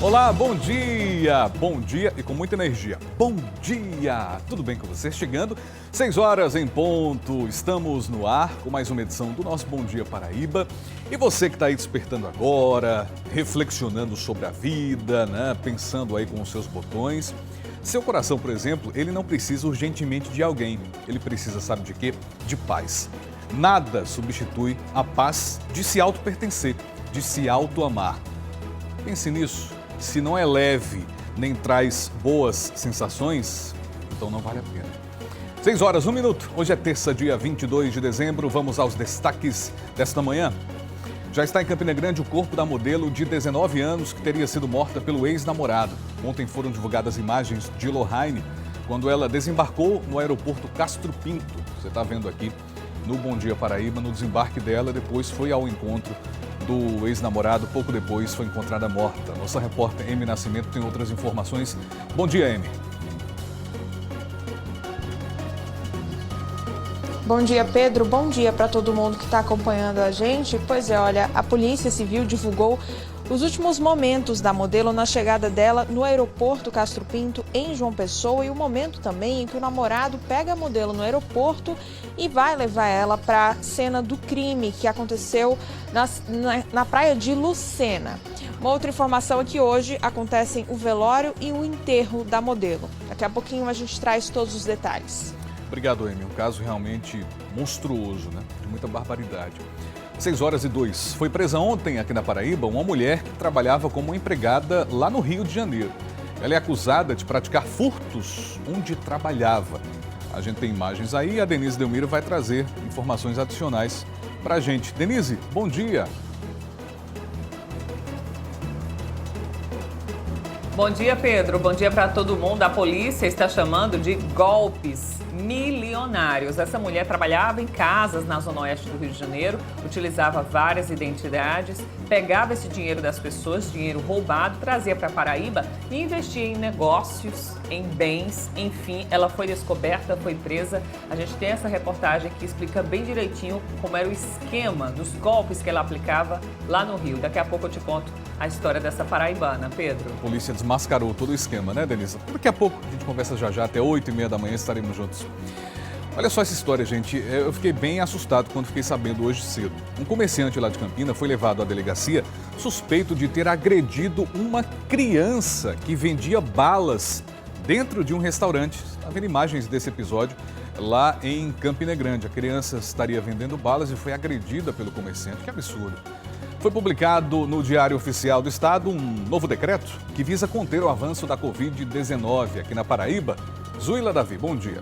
Olá, bom dia e com muita energia. Bom dia, tudo bem com você? Chegando, 6 horas em ponto, estamos no ar com mais uma edição do nosso Bom Dia Paraíba. E você que está aí despertando agora, reflexionando sobre a vida, né? Pensando aí com os seus botões. Seu coração, por exemplo, ele não precisa urgentemente de alguém, ele precisa, sabe de quê? De paz. Nada substitui a paz de se auto-pertencer, de se auto-amar. Pense nisso. Se não é leve, nem traz boas sensações, então não vale a pena. 6 horas, 1 minuto. Hoje é terça, dia 22 de dezembro. Vamos aos destaques desta manhã. Já está em Campina Grande o corpo da modelo de 19 anos que teria sido morta pelo ex-namorado. Ontem foram divulgadas imagens de Lohane quando ela desembarcou no aeroporto Castro Pinto. Você está vendo aqui no Bom Dia Paraíba, no desembarque dela, depois foi ao encontro do ex-namorado, pouco depois foi encontrada morta. Nossa repórter Emi Nascimento tem outras informações. Bom dia, Emi. Bom dia, Pedro. Bom dia para todo mundo que está acompanhando a gente. Pois é, olha, a Polícia Civil divulgou os últimos momentos da modelo na chegada dela no aeroporto Castro Pinto, em João Pessoa, e o momento também em que o namorado pega a modelo no aeroporto e vai levar ela para a cena do crime que aconteceu na praia de Lucena. Uma outra informação é que hoje acontecem o velório e o enterro da modelo. Daqui a pouquinho a gente traz todos os detalhes. Obrigado, Emi. Um caso realmente monstruoso, né? De muita barbaridade. 6 horas e 2. Foi presa ontem aqui na Paraíba uma mulher que trabalhava como empregada lá no Rio de Janeiro. Ela é acusada de praticar furtos onde trabalhava. A gente tem imagens aí e a Denise Delmiro vai trazer informações adicionais para a gente. Denise, bom dia. Bom dia, Pedro. Bom dia para todo mundo. A polícia está chamando de golpes milionários. Essa mulher trabalhava em casas na zona oeste do Rio de Janeiro, utilizava várias identidades, pegava esse dinheiro das pessoas, dinheiro roubado, trazia para Paraíba e investia em negócios, em bens, enfim, ela foi descoberta, foi presa. A gente tem essa reportagem que explica bem direitinho como era o esquema dos golpes que ela aplicava lá no Rio. Daqui a pouco eu te conto a história dessa paraibana, Pedro. A polícia desmascarou todo o esquema, né, Denise? Daqui a pouco a gente conversa já, até 8h30 da manhã estaremos juntos. Olha só essa história, gente. Eu fiquei bem assustado quando fiquei sabendo hoje cedo. Um comerciante lá de Campina foi levado à delegacia suspeito de ter agredido uma criança que vendia balas dentro de um restaurante. Está vendo imagens desse episódio lá em Campina Grande. A criança estaria vendendo balas e foi agredida pelo comerciante. Que absurdo. Foi publicado no Diário Oficial do Estado um novo decreto que visa conter o avanço da Covid-19 aqui na Paraíba. Zuila Davi, bom dia.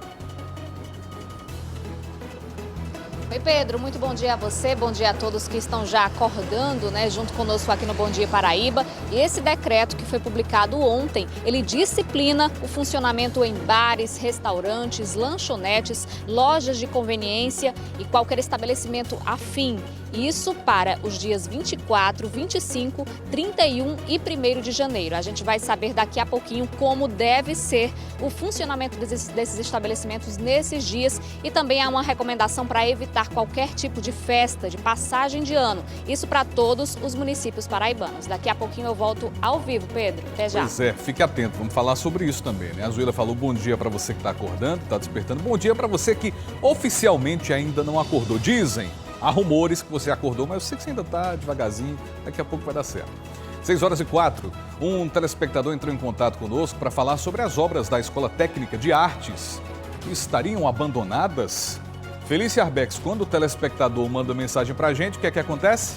Oi, Pedro, muito bom dia a você, bom dia a todos que estão já acordando, né, junto conosco aqui no Bom Dia Paraíba. E esse decreto que foi publicado ontem, ele disciplina o funcionamento em bares, restaurantes, lanchonetes, lojas de conveniência e qualquer estabelecimento afim. Isso para os dias 24, 25, 31 e 1º de janeiro. A gente vai saber daqui a pouquinho como deve ser o funcionamento desses estabelecimentos nesses dias e também há uma recomendação para evitar qualquer tipo de festa, de passagem de ano. Isso para todos os municípios paraibanos. Daqui a pouquinho eu volto ao vivo, Pedro. Até já. Pois é, fique atento, vamos falar sobre isso também, né? A Zuila falou bom dia para você que está acordando, está despertando. Bom dia para você que oficialmente ainda não acordou. Dizem, há rumores que você acordou, mas eu sei que você ainda está devagarzinho, daqui a pouco vai dar certo. 6 horas e 4, um telespectador entrou em contato conosco para falar sobre as obras da Escola Técnica de Artes que estariam abandonadas. Felícia Arbex, quando o telespectador manda mensagem para a gente, o que é que acontece?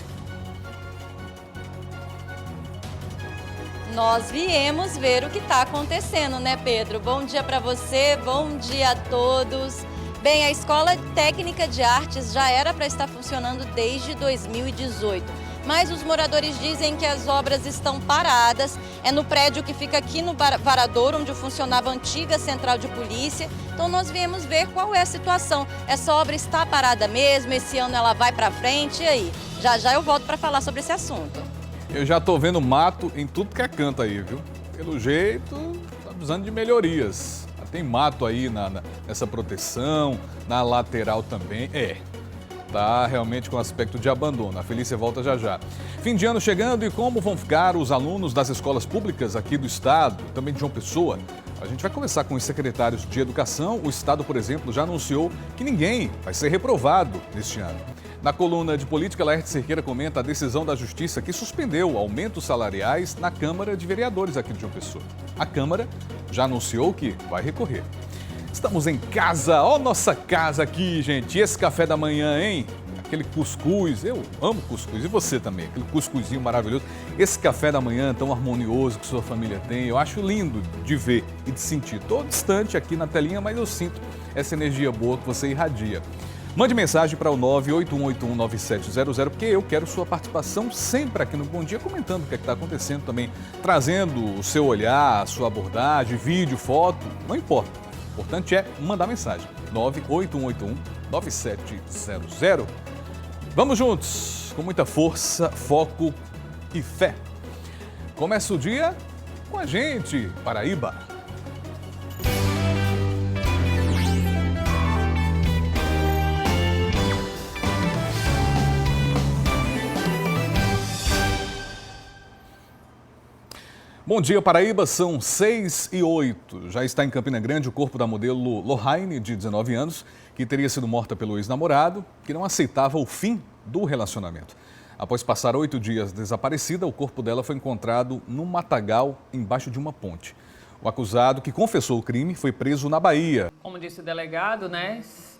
Nós viemos ver o que está acontecendo, né, Pedro? Bom dia para você, bom dia a todos. Bem, a Escola Técnica de Artes já era para estar funcionando desde 2018, mas os moradores dizem que as obras estão paradas. É no prédio que fica aqui no Varadouro, onde funcionava a antiga central de polícia. Então nós viemos ver qual é a situação. Essa obra está parada mesmo? Esse ano ela vai para frente? E aí? Já eu volto para falar sobre esse assunto. Eu já estou vendo mato em tudo que é canto aí, viu? Pelo jeito, está precisando de melhorias. Tem mato aí nessa proteção, na lateral também. Tá realmente com aspecto de abandono. A Felícia volta já já. Fim de ano chegando e como vão ficar os alunos das escolas públicas aqui do estado, também de João Pessoa? A gente vai conversar com os secretários de educação. O estado, por exemplo, já anunciou que ninguém vai ser reprovado neste ano. Na coluna de política, Laerte Cerqueira comenta a decisão da Justiça que suspendeu aumentos salariais na Câmara de Vereadores aqui de João Pessoa. A Câmara já anunciou que vai recorrer. Estamos em casa, ó nossa casa aqui, gente. E esse café da manhã, hein? Aquele cuscuz, eu amo cuscuz. E você também, aquele cuscuzinho maravilhoso. Esse café da manhã tão harmonioso que sua família tem, eu acho lindo de ver e de sentir. Estou distante aqui na telinha, mas eu sinto essa energia boa que você irradia. Mande mensagem para o 981819700, porque eu quero sua participação sempre aqui no Bom Dia, comentando o que está acontecendo também, trazendo o seu olhar, a sua abordagem, vídeo, foto, não importa. O importante é mandar mensagem, 981819700. Vamos juntos, com muita força, foco e fé. Começa o dia com a gente, Paraíba. Bom dia, Paraíba, são 6h08. Já está em Campina Grande o corpo da modelo Lohane, de 19 anos, que teria sido morta pelo ex-namorado, que não aceitava o fim do relacionamento. Após passar 8 dias desaparecida, o corpo dela foi encontrado num matagal embaixo de uma ponte. O acusado, que confessou o crime, foi preso na Bahia. Como disse o delegado,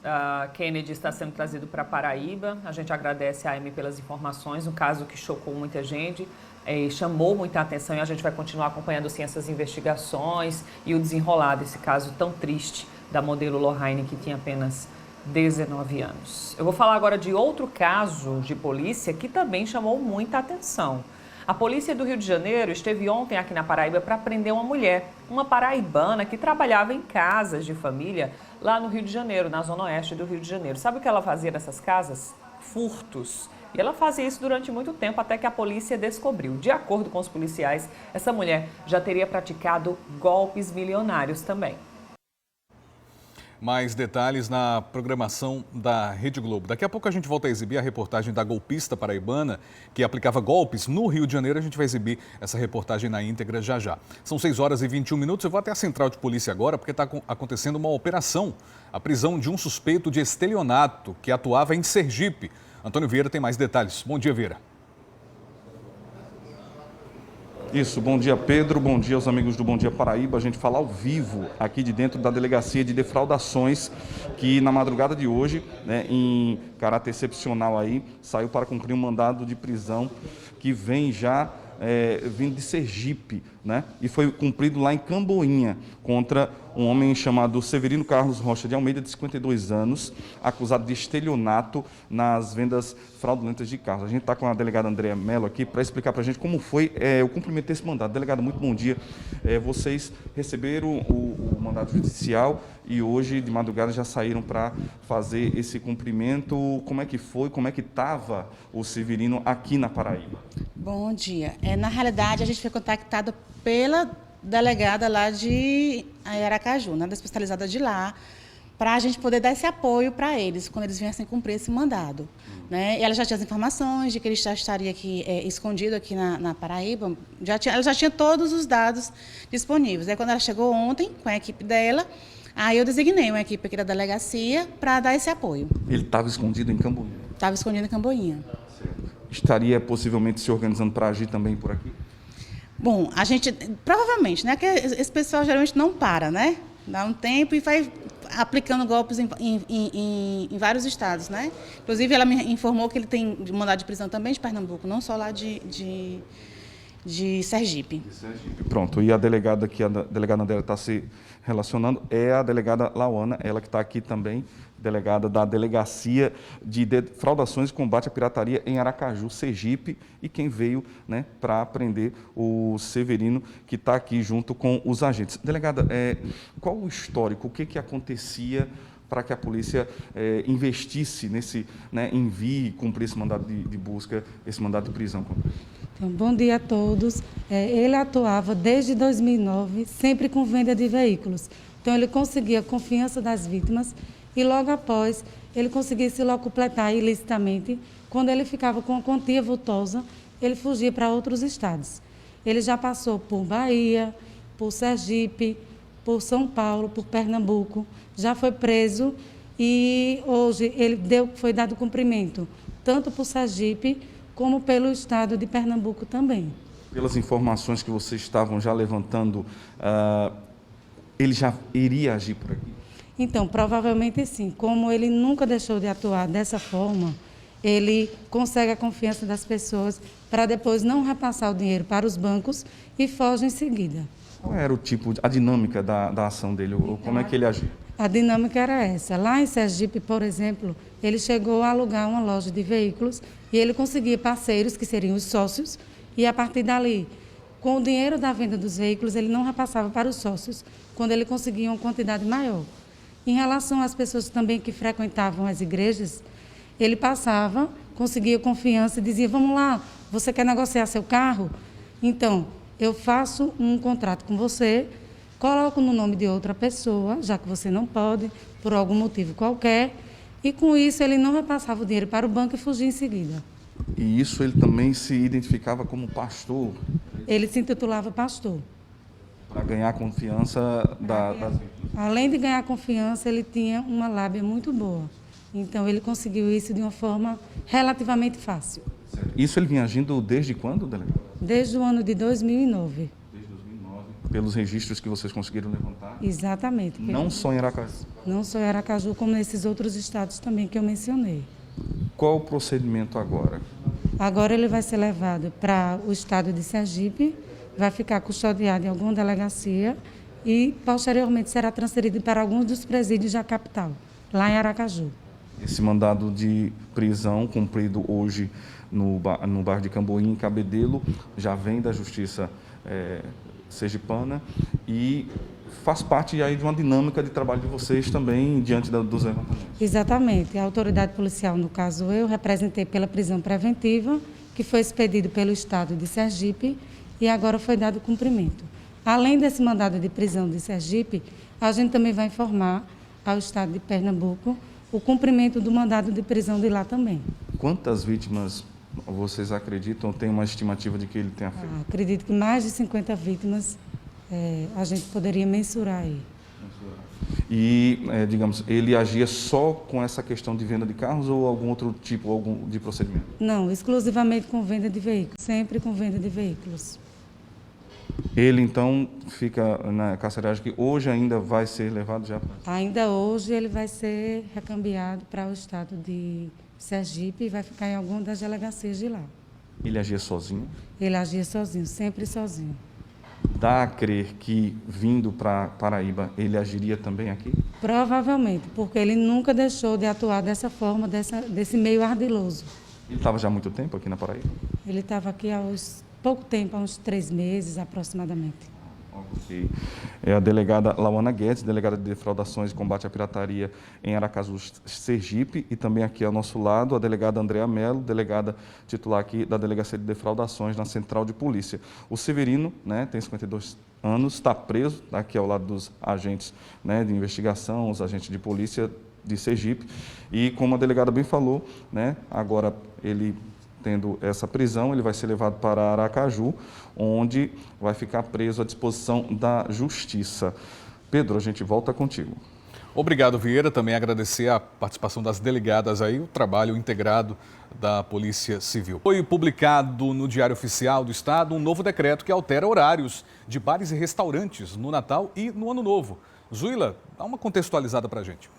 a Kennedy está sendo trazido para Paraíba. A gente agradece a Amy pelas informações, um caso que chocou muita gente. Chamou muita atenção e a gente vai continuar acompanhando sim, essas investigações e o desenrolar desse caso tão triste da modelo Lohane, que tinha apenas 19 anos. Eu vou falar agora de outro caso de polícia que também chamou muita atenção. A polícia do Rio de Janeiro esteve ontem aqui na Paraíba para prender uma mulher, uma paraibana que trabalhava em casas de família lá no Rio de Janeiro, na zona oeste do Rio de Janeiro. Sabe o que ela fazia nessas casas? Furtos. E ela fazia isso durante muito tempo até que a polícia descobriu. De acordo com os policiais, essa mulher já teria praticado golpes milionários também. Mais detalhes na programação da Rede Globo. Daqui a pouco a gente volta a exibir a reportagem da golpista paraibana que aplicava golpes no Rio de Janeiro. A gente vai exibir essa reportagem na íntegra já já. São 6h21. Eu vou até a central de polícia agora porque está acontecendo uma operação. A prisão de um suspeito de estelionato que atuava em Sergipe. Antônio Vieira tem mais detalhes. Bom dia, Vieira. Isso, bom dia Pedro, bom dia aos amigos do Bom Dia Paraíba. A gente fala ao vivo aqui de dentro da Delegacia de Defraudações, que na madrugada de hoje, em caráter excepcional aí, saiu para cumprir um mandado de prisão que vem já vindo de Sergipe, e foi cumprido lá em Camboinha, contra um homem chamado Severino Carlos Rocha de Almeida, de 52 anos, acusado de estelionato nas vendas fraudulentas de carros. A gente está com a delegada Andréa Mello aqui para explicar para a gente como foi o cumprimento desse mandado. Delegada, muito bom dia. Vocês receberam o mandado judicial e hoje, de madrugada, já saíram para fazer esse cumprimento. Como é que foi? Como é que estava o Severino aqui na Paraíba? Bom dia. Na realidade, a gente foi contactado pela delegada lá de Aracaju, da especializada de lá, para a gente poder dar esse apoio para eles, quando eles viessem cumprir esse mandado. E ela já tinha as informações de que ele já estaria aqui escondido aqui na Paraíba, ela já tinha todos os dados disponíveis. Aí, quando ela chegou ontem com a equipe dela, aí eu designei uma equipe aqui da delegacia para dar esse apoio. Ele estava escondido em Camboinha? Estava escondido em Camboinha. Estaria possivelmente se organizando para agir também por aqui? Bom, a gente, provavelmente, que esse pessoal geralmente não para, Dá um tempo e vai aplicando golpes em vários estados, Inclusive, ela me informou que ele tem mandado de prisão também de Pernambuco, não só lá de Sergipe. Pronto, e a delegada que a delegada Andréa está se relacionando é a delegada Lauana, ela que está aqui também, delegada da Delegacia de Defraudações e Combate à Pirataria em Aracaju, Sergipe, e quem veio para prender o Severino, que está aqui junto com os agentes. Delegada, qual o histórico, o que acontecia para que a polícia investisse nesse, envie e cumprir esse mandado de busca, esse mandado de prisão? Então, bom dia a todos. Ele atuava desde 2009, sempre com venda de veículos. Então, ele conseguia a confiança das vítimas e logo após ele conseguia se locupletar ilicitamente. Quando ele ficava com uma quantia vultosa, ele fugia para outros estados. Ele já passou por Bahia, por Sergipe, por São Paulo, por Pernambuco, já foi preso e hoje foi dado cumprimento, tanto por Sergipe como pelo estado de Pernambuco também. Pelas informações que vocês estavam já levantando, ele já iria agir por aqui? Então, provavelmente sim. Como ele nunca deixou de atuar dessa forma, ele consegue a confiança das pessoas para depois não repassar o dinheiro para os bancos e foge em seguida. Qual era o tipo, a dinâmica da ação dele? Ou como é que ele agia? A dinâmica era essa. Lá em Sergipe, por exemplo, ele chegou a alugar uma loja de veículos e ele conseguia parceiros, que seriam os sócios, e a partir dali, com o dinheiro da venda dos veículos, ele não repassava para os sócios, quando ele conseguia uma quantidade maior. Em relação às pessoas também que frequentavam as igrejas, ele passava, conseguia confiança e dizia, vamos lá, você quer negociar seu carro? Então, eu faço um contrato com você, coloco no nome de outra pessoa, já que você não pode, por algum motivo qualquer, e com isso ele não repassava o dinheiro para o banco e fugia em seguida. E isso ele também se identificava como pastor? Ele se intitulava pastor. Para ganhar confiança das vítimas. Além de ganhar confiança, ele tinha uma lábia muito boa. Então, ele conseguiu isso de uma forma relativamente fácil. Isso ele vinha agindo desde quando, delegado? Desde o ano de 2009. Desde 2009. Pelos registros que vocês conseguiram levantar? Exatamente. Não só em Aracaju? Não só em Aracaju, como nesses outros estados também que eu mencionei. Qual o procedimento agora? Agora ele vai ser levado para o estado de Sergipe, vai ficar custodiado em alguma delegacia e, posteriormente, será transferido para alguns dos presídios da capital, lá em Aracaju. Esse mandado de prisão cumprido hoje no bairro de Camboim, em Cabedelo, já vem da Justiça sergipana e faz parte aí de uma dinâmica de trabalho de vocês também diante dos levantamentos. Exatamente. A autoridade policial, no caso eu, representei pela prisão preventiva, que foi expedido pelo estado de Sergipe e agora foi dado cumprimento. Além desse mandado de prisão de Sergipe, a gente também vai informar ao estado de Pernambuco o cumprimento do mandado de prisão de lá também. Quantas vítimas vocês acreditam, tem uma estimativa de que ele tenha feito? Acredito que mais de 50 vítimas a gente poderia mensurar aí. E, digamos, ele agia só com essa questão de venda de carros ou algum outro tipo de procedimento? Não, exclusivamente com venda de veículos, sempre com venda de veículos. Ele, então, fica na carceragem que hoje ainda vai ser levado já para... Ainda hoje ele vai ser recambiado para o estado de Sergipe e vai ficar em alguma das delegacias de lá. Ele agia sozinho? Ele agia sozinho, sempre sozinho. Dá a crer que, vindo para Paraíba, ele agiria também aqui? Provavelmente, porque ele nunca deixou de atuar dessa forma, desse meio ardiloso. Ele estava já há muito tempo aqui na Paraíba? Ele estava aqui há pouco tempo, há uns 3 meses aproximadamente. Ok. É a delegada Lauana Guedes, delegada de Defraudações e Combate à Pirataria em Aracaju, Sergipe, e também aqui ao nosso lado a delegada Andrea Mello, delegada titular aqui da Delegacia de Defraudações na Central de Polícia. O Severino, tem 52 anos, está preso, aqui ao lado dos agentes de investigação, os agentes de polícia de Sergipe, e como a delegada bem falou, agora ele... Tendo essa prisão, ele vai ser levado para Aracaju, onde vai ficar preso à disposição da Justiça. Pedro, a gente volta contigo. Obrigado, Vieira. Também agradecer a participação das delegadas aí, o trabalho integrado da Polícia Civil. Foi publicado no Diário Oficial do Estado um novo decreto que altera horários de bares e restaurantes no Natal e no Ano Novo. Zuila, dá uma contextualizada para a gente.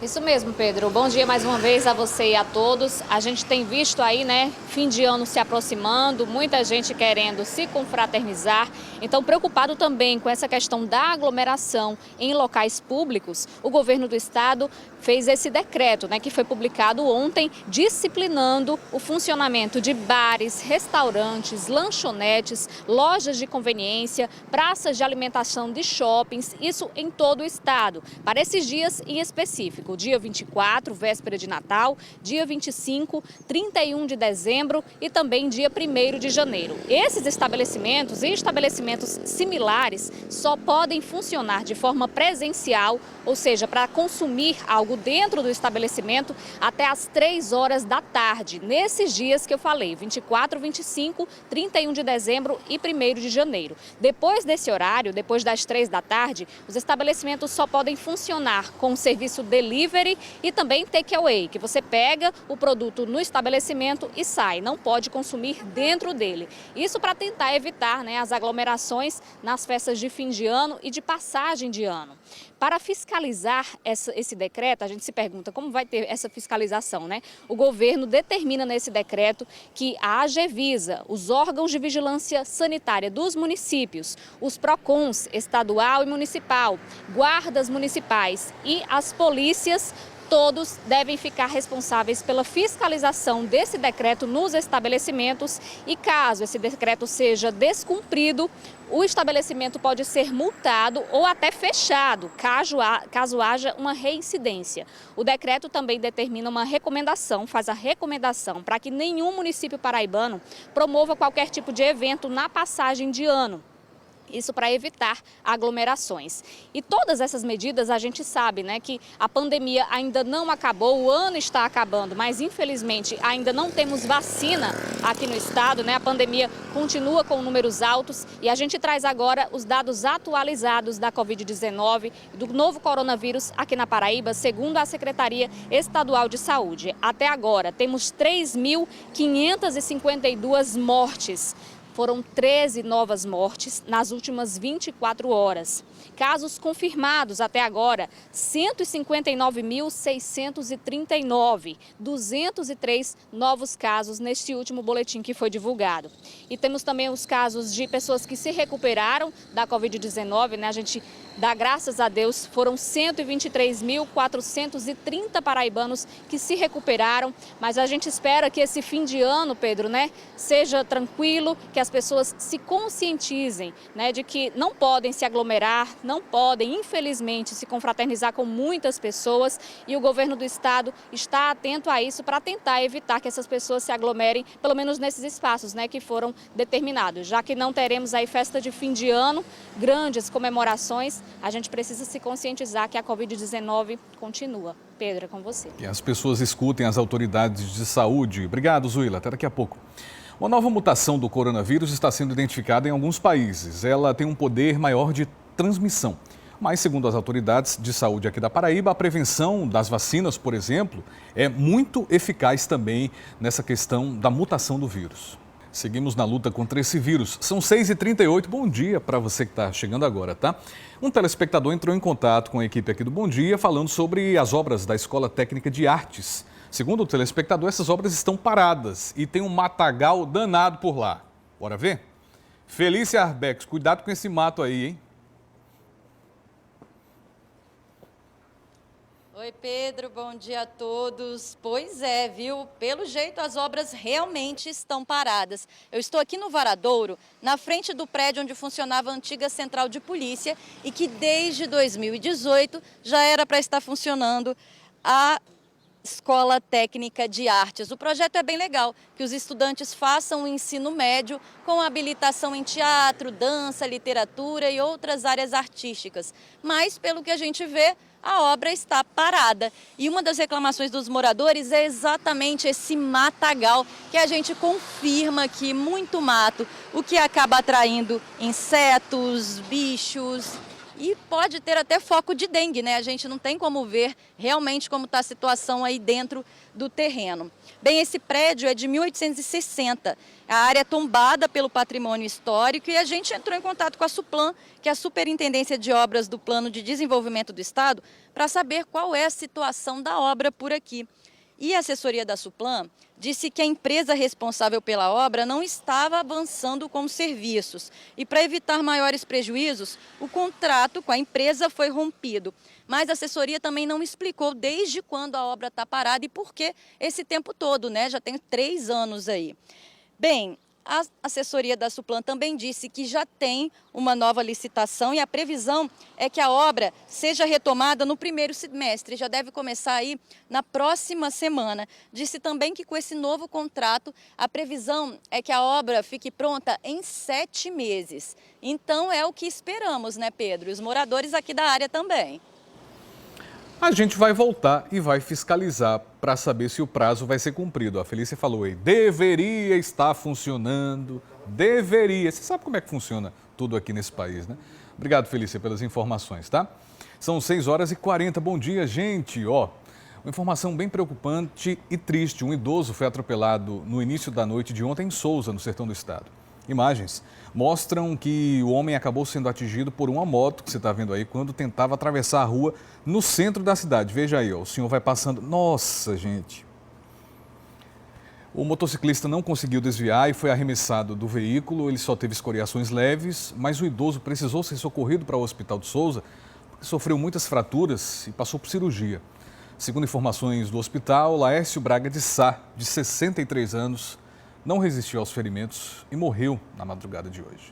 Isso mesmo, Pedro. Bom dia mais uma vez a você e a todos. A gente tem visto aí, fim de ano se aproximando, muita gente querendo se confraternizar. Então, preocupado também com essa questão da aglomeração em locais públicos, o governo do estado fez esse decreto, que foi publicado ontem, disciplinando o funcionamento de bares, restaurantes, lanchonetes, lojas de conveniência, praças de alimentação de shoppings, isso em todo o estado, para esses dias em específico, exemplo, dia 24, véspera de Natal, dia 25, 31 de dezembro e também dia 1º de janeiro. Esses estabelecimentos e estabelecimentos similares só podem funcionar de forma presencial, ou seja, para consumir algo dentro do estabelecimento até às 3 horas da tarde, nesses dias que eu falei, 24, 25, 31 de dezembro e 1º de janeiro. Depois desse horário, depois das 3 da tarde, os estabelecimentos só podem funcionar com o serviço delivery e também takeaway, que você pega o produto no estabelecimento e sai, não pode consumir dentro dele. Isso para tentar evitar, né, as aglomerações nas festas de fim de ano e de passagem de ano. Para fiscalizar esse decreto, a gente se pergunta como vai ter essa fiscalização, né? O governo determina nesse decreto que a Agevisa, os órgãos de vigilância sanitária dos municípios, os PROCONs estadual e municipal, guardas municipais e as polícias, todos devem ficar responsáveis pela fiscalização desse decreto nos estabelecimentos e caso esse decreto seja descumprido, o estabelecimento pode ser multado ou até fechado, caso haja uma reincidência. O decreto também determina uma recomendação, faz a recomendação para que nenhum município paraibano promova qualquer tipo de evento na passagem de ano. Isso para evitar aglomerações. E todas essas medidas a gente sabe, né, que a pandemia ainda não acabou, o ano está acabando, mas infelizmente ainda não temos vacina aqui no estado, né? A pandemia continua com números altos e a gente traz agora os dados atualizados da Covid-19 e do novo coronavírus aqui na Paraíba, segundo a Secretaria Estadual de Saúde. Até agora temos 3.552 mortes. Foram 13 novas mortes nas últimas 24 horas. Casos confirmados até agora, 159.639, 203 novos casos neste último boletim que foi divulgado. E temos também os casos de pessoas que se recuperaram da Covid-19, né? A gente dá graças a Deus, foram 123.430 paraibanos que se recuperaram, mas a gente espera que esse fim de ano, Pedro, né, seja tranquilo, que as pessoas se conscientizem, né, de que não podem se aglomerar, não podem, infelizmente, se confraternizar com muitas pessoas e o governo do estado está atento a isso para tentar evitar que essas pessoas se aglomerem, pelo menos nesses espaços, né, que foram determinados. Já que não teremos aí festa de fim de ano, grandes comemorações, a gente precisa se conscientizar que a Covid-19 continua. Pedro, é com você. Que as pessoas escutem as autoridades de saúde. Obrigado, Zuila. Até daqui a pouco. Uma nova mutação do coronavírus está sendo identificada em alguns países. Ela tem um poder maior de transmissão. Mas, segundo as autoridades de saúde aqui da Paraíba, a prevenção das vacinas, por exemplo, é muito eficaz também nessa questão da mutação do vírus. Seguimos na luta contra esse vírus. São 6h38. Bom dia para você que está chegando agora, tá? Um telespectador entrou em contato com a equipe aqui do Bom Dia falando sobre as obras da Escola Técnica de Artes. Segundo o telespectador, essas obras estão paradas e tem um matagal danado por lá. Bora ver? Felícia Arbex, cuidado com esse mato aí, hein? Oi, Pedro, bom dia a todos. Pois é, viu? Pelo jeito, as obras realmente estão paradas. Eu estou aqui no Varadouro, na frente do prédio onde funcionava a antiga central de polícia e que desde 2018 já era para estar funcionando a Escola Técnica de Artes. O projeto é bem legal, que os estudantes façam o ensino médio com habilitação em teatro, dança, literatura e outras áreas artísticas. Mas, pelo que a gente vê, a obra está parada. E uma das reclamações dos moradores é exatamente esse matagal, que a gente confirma aqui, muito mato, o que acaba atraindo insetos, bichos e pode ter até foco de dengue, né? A gente não tem como ver realmente como está a situação aí dentro do terreno. Bem, esse prédio é de 1860, a área é tombada pelo patrimônio histórico e a gente entrou em contato com a Suplan, que é a Superintendência de Obras do Plano de Desenvolvimento do Estado, para saber qual é a situação da obra por aqui. E a assessoria da Suplan disse que a empresa responsável pela obra não estava avançando com os serviços. E para evitar maiores prejuízos, o contrato com a empresa foi rompido. Mas a assessoria também não explicou desde quando a obra está parada e por que esse tempo todo, né? Já tem 3 anos aí. Bem, A assessoria da Suplan também disse que já tem uma nova licitação e a previsão é que a obra seja retomada no primeiro semestre, já deve começar aí na próxima semana. Disse também que com esse novo contrato, a previsão é que a obra fique pronta em 7 meses. Então é o que esperamos, né, Pedro? E os moradores aqui da área também. A gente vai voltar e vai fiscalizar para saber se o prazo vai ser cumprido. A Felícia falou aí, deveria estar funcionando, deveria. Você sabe como é que funciona tudo aqui nesse país, né? Obrigado, Felícia, pelas informações, tá? São 6h40. Bom dia, gente. Ó, uma informação bem preocupante e triste. Um idoso foi atropelado no início da noite de ontem em Souza, no sertão do estado. Imagens mostram que o homem acabou sendo atingido por uma moto, que você está vendo aí, quando tentava atravessar a rua no centro da cidade. Veja aí, ó, o senhor vai passando. Nossa, gente! O motociclista não conseguiu desviar e foi arremessado do veículo. Ele só teve escoriações leves, mas o idoso precisou ser socorrido para o Hospital de Souza, porque sofreu muitas fraturas e passou por cirurgia. Segundo informações do hospital, Laércio Braga de Sá, de 63 anos, não resistiu aos ferimentos e morreu na madrugada de hoje.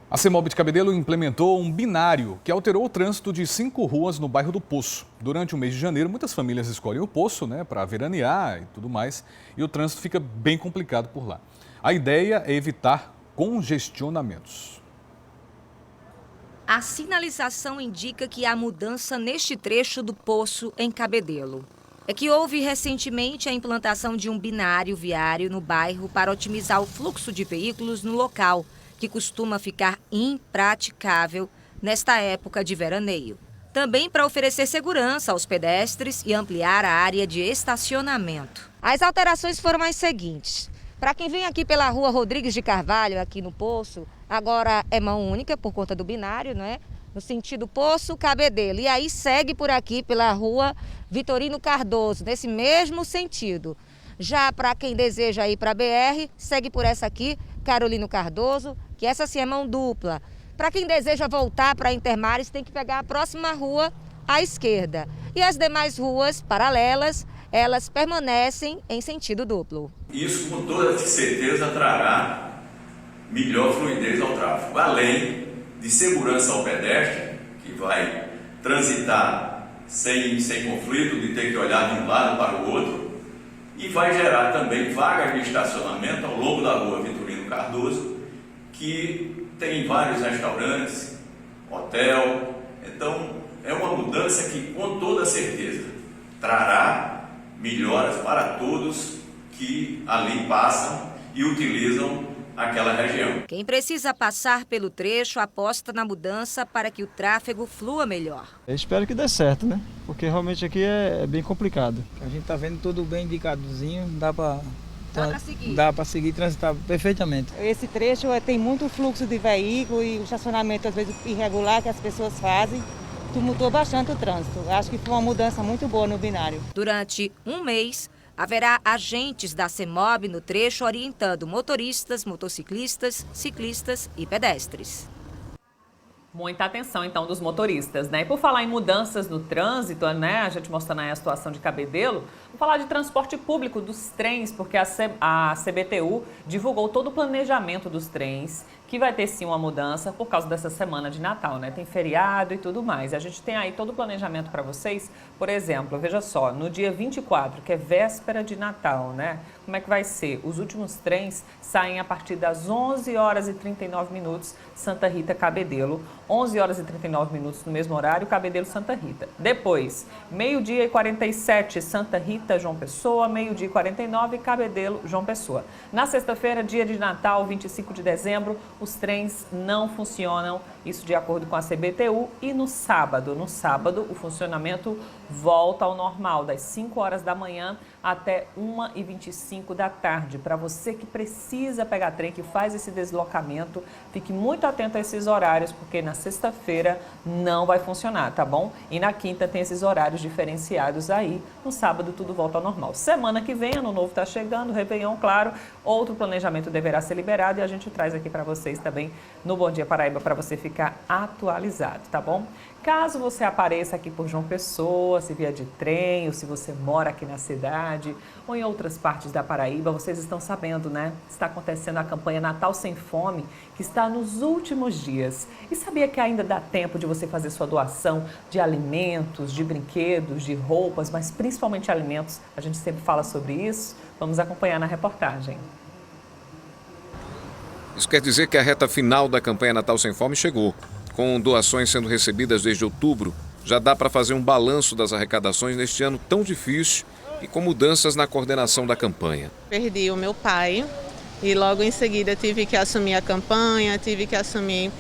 A CEMOB de Cabedelo implementou um binário que alterou o trânsito de 5 ruas no bairro do Poço. Durante o mês de janeiro, muitas famílias escolhem o Poço, né, para veranear e tudo mais, e o trânsito fica bem complicado por lá. A ideia é evitar congestionamentos. A sinalização indica que há mudança neste trecho do Poço em Cabedelo. É que houve recentemente a implantação de um binário viário no bairro para otimizar o fluxo de veículos no local, que costuma ficar impraticável nesta época de veraneio. Também para oferecer segurança aos pedestres e ampliar a área de estacionamento. As alterações foram as seguintes. Para quem vem aqui pela rua Rodrigues de Carvalho, aqui no Poço, agora é mão única por conta do binário, não é? No sentido Poço-Cabedelo. E aí segue por aqui pela rua Vitorino Cardoso, nesse mesmo sentido. Já para quem deseja ir para a BR, segue por essa aqui, Carolino Cardoso, que essa sim é mão dupla. Para quem deseja voltar para Intermares, tem que pegar a próxima rua à esquerda. E as demais ruas paralelas, elas permanecem em sentido duplo. Isso, com toda certeza, trará melhor fluidez ao tráfego, além de segurança ao pedestre, que vai transitar sem conflito, de ter que olhar de um lado para o outro, e vai gerar também vagas de estacionamento ao longo da rua Vitorino Cardoso, que tem vários restaurantes, hotel. Então, é uma mudança que, com toda certeza, trará melhoras para todos que ali passam e utilizam aquela região. Quem precisa passar pelo trecho aposta na mudança para que o tráfego flua melhor. Eu espero que dê certo, né? Porque realmente aqui é bem complicado. A gente tá vendo tudo bem indicadozinho, dá para seguir e transitar perfeitamente. Esse trecho tem muito fluxo de veículo e o estacionamento às vezes irregular que as pessoas fazem. Tumultuou bastante o trânsito. Acho que foi uma mudança muito boa no binário. Durante um mês, haverá agentes da CEMOB no trecho orientando motoristas, motociclistas, ciclistas e pedestres. Muita atenção, então, dos motoristas, né? E por falar em mudanças no trânsito, né? A gente mostrando aí a situação de Cabedelo, vamos falar de transporte público, dos trens, porque a CBTU divulgou todo o planejamento dos trens, que vai ter sim uma mudança por causa dessa semana de Natal, né? Tem feriado e tudo mais. A gente tem aí todo o planejamento para vocês. Por exemplo, veja só, no dia 24, que é véspera de Natal, né? Como é que vai ser? Os últimos trens saem a partir das 11h39, Santa Rita, Cabedelo. 11h39 no mesmo horário, Cabedelo, Santa Rita. Depois, 12h47, Santa Rita, João Pessoa. 12h49, Cabedelo, João Pessoa. Na sexta-feira, dia de Natal, 25 de dezembro, os trens não funcionam, isso de acordo com a CBTU. E no sábado, o funcionamento volta ao normal, das 5 horas da manhã até 1h25 da tarde. Para você que precisa pegar trem, que faz esse deslocamento, fique muito atento a esses horários, porque na sexta-feira não vai funcionar, tá bom? E na quinta tem esses horários diferenciados aí. No sábado tudo volta ao normal. Semana que vem, Ano Novo está chegando, Réveillon, claro, outro planejamento deverá ser liberado e a gente traz aqui para vocês também no Bom Dia Paraíba para você ficar atualizado, tá bom? Caso você apareça aqui por João Pessoa, se vier de trem ou se você mora aqui na cidade, cidade ou em outras partes da Paraíba, vocês estão sabendo, né? Está acontecendo a campanha Natal Sem Fome, que está nos últimos dias. E sabia que ainda dá tempo de você fazer sua doação de alimentos, de brinquedos, de roupas, mas principalmente alimentos? A gente sempre fala sobre isso. Vamos acompanhar na reportagem. Isso quer dizer que a reta final da campanha Natal Sem Fome chegou. Com doações sendo recebidas desde outubro, já dá para fazer um balanço das arrecadações neste ano tão difícil e com mudanças na coordenação da campanha. Perdi o meu pai e logo em seguida tive que assumir a campanha, tive que assumir,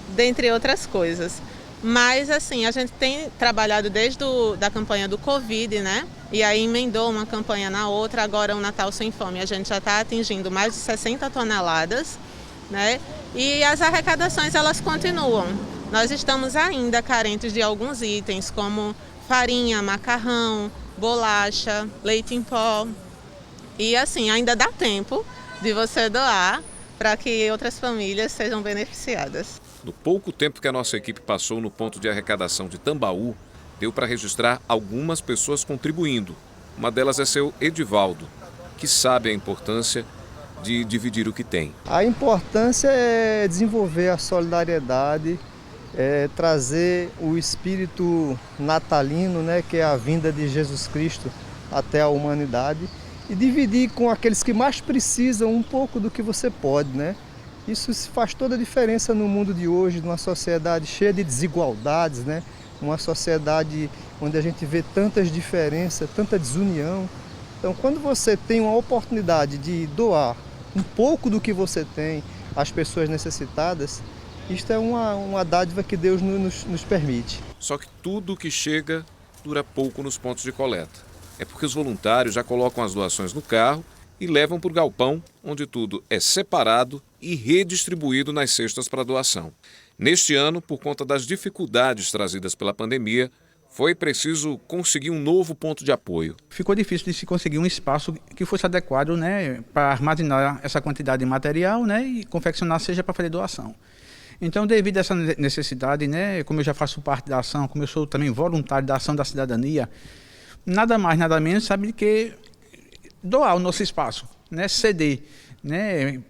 dentre outras coisas. Mas assim, a gente tem trabalhado desde da campanha do Covid, né? E aí emendou uma campanha na outra, agora o Natal Sem Fome. A gente já está atingindo mais de 60 toneladas, né? E as arrecadações, elas continuam. Nós estamos ainda carentes de alguns itens, como farinha, macarrão, bolacha, leite em pó. E assim, ainda dá tempo de você doar para que outras famílias sejam beneficiadas. No pouco tempo que a nossa equipe passou no ponto de arrecadação de Tambaú, deu para registrar algumas pessoas contribuindo. Uma delas é seu Edivaldo, que sabe a importância de dividir o que tem. A importância é desenvolver a solidariedade, trazer o espírito natalino, né, que é a vinda de Jesus Cristo até a humanidade, e dividir com aqueles que mais precisam um pouco do que você pode, né? Isso faz toda a diferença no mundo de hoje, numa sociedade cheia de desigualdades, né? Uma sociedade onde a gente vê tantas diferenças, tanta desunião. Então, quando você tem uma oportunidade de doar um pouco do que você tem às pessoas necessitadas, isto é uma dádiva que Deus nos permite. Só que tudo que chega dura pouco nos pontos de coleta. É porque os voluntários já colocam as doações no carro e levam para o galpão, onde tudo é separado e redistribuído nas cestas para doação. Neste ano, por conta das dificuldades trazidas pela pandemia, foi preciso conseguir um novo ponto de apoio. Ficou difícil de se conseguir um espaço que fosse adequado, né, para armazenar essa quantidade de material, né, e confeccionar seja para fazer doação. Então, devido a essa necessidade, né, como eu já faço parte da ação, como eu sou também voluntário da Ação da Cidadania, nada mais, nada menos, sabe, que doar o nosso espaço, né, ceder, né,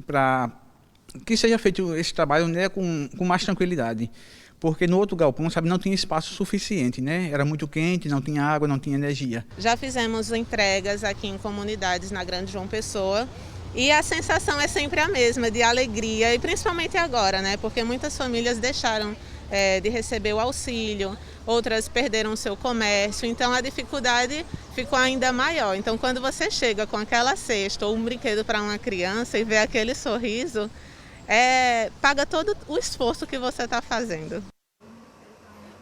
para que seja feito esse trabalho, né, com mais tranquilidade. Porque no outro galpão, sabe, não tinha espaço suficiente, né? Era muito quente, não tinha água, não tinha energia. Já fizemos entregas aqui em comunidades na Grande João Pessoa e a sensação é sempre a mesma, de alegria, e principalmente agora, né? Porque muitas famílias deixaram de receber o auxílio, outras perderam o seu comércio, então a dificuldade ficou ainda maior. Então, quando você chega com aquela cesta ou um brinquedo para uma criança e vê aquele sorriso, paga todo o esforço que você está fazendo.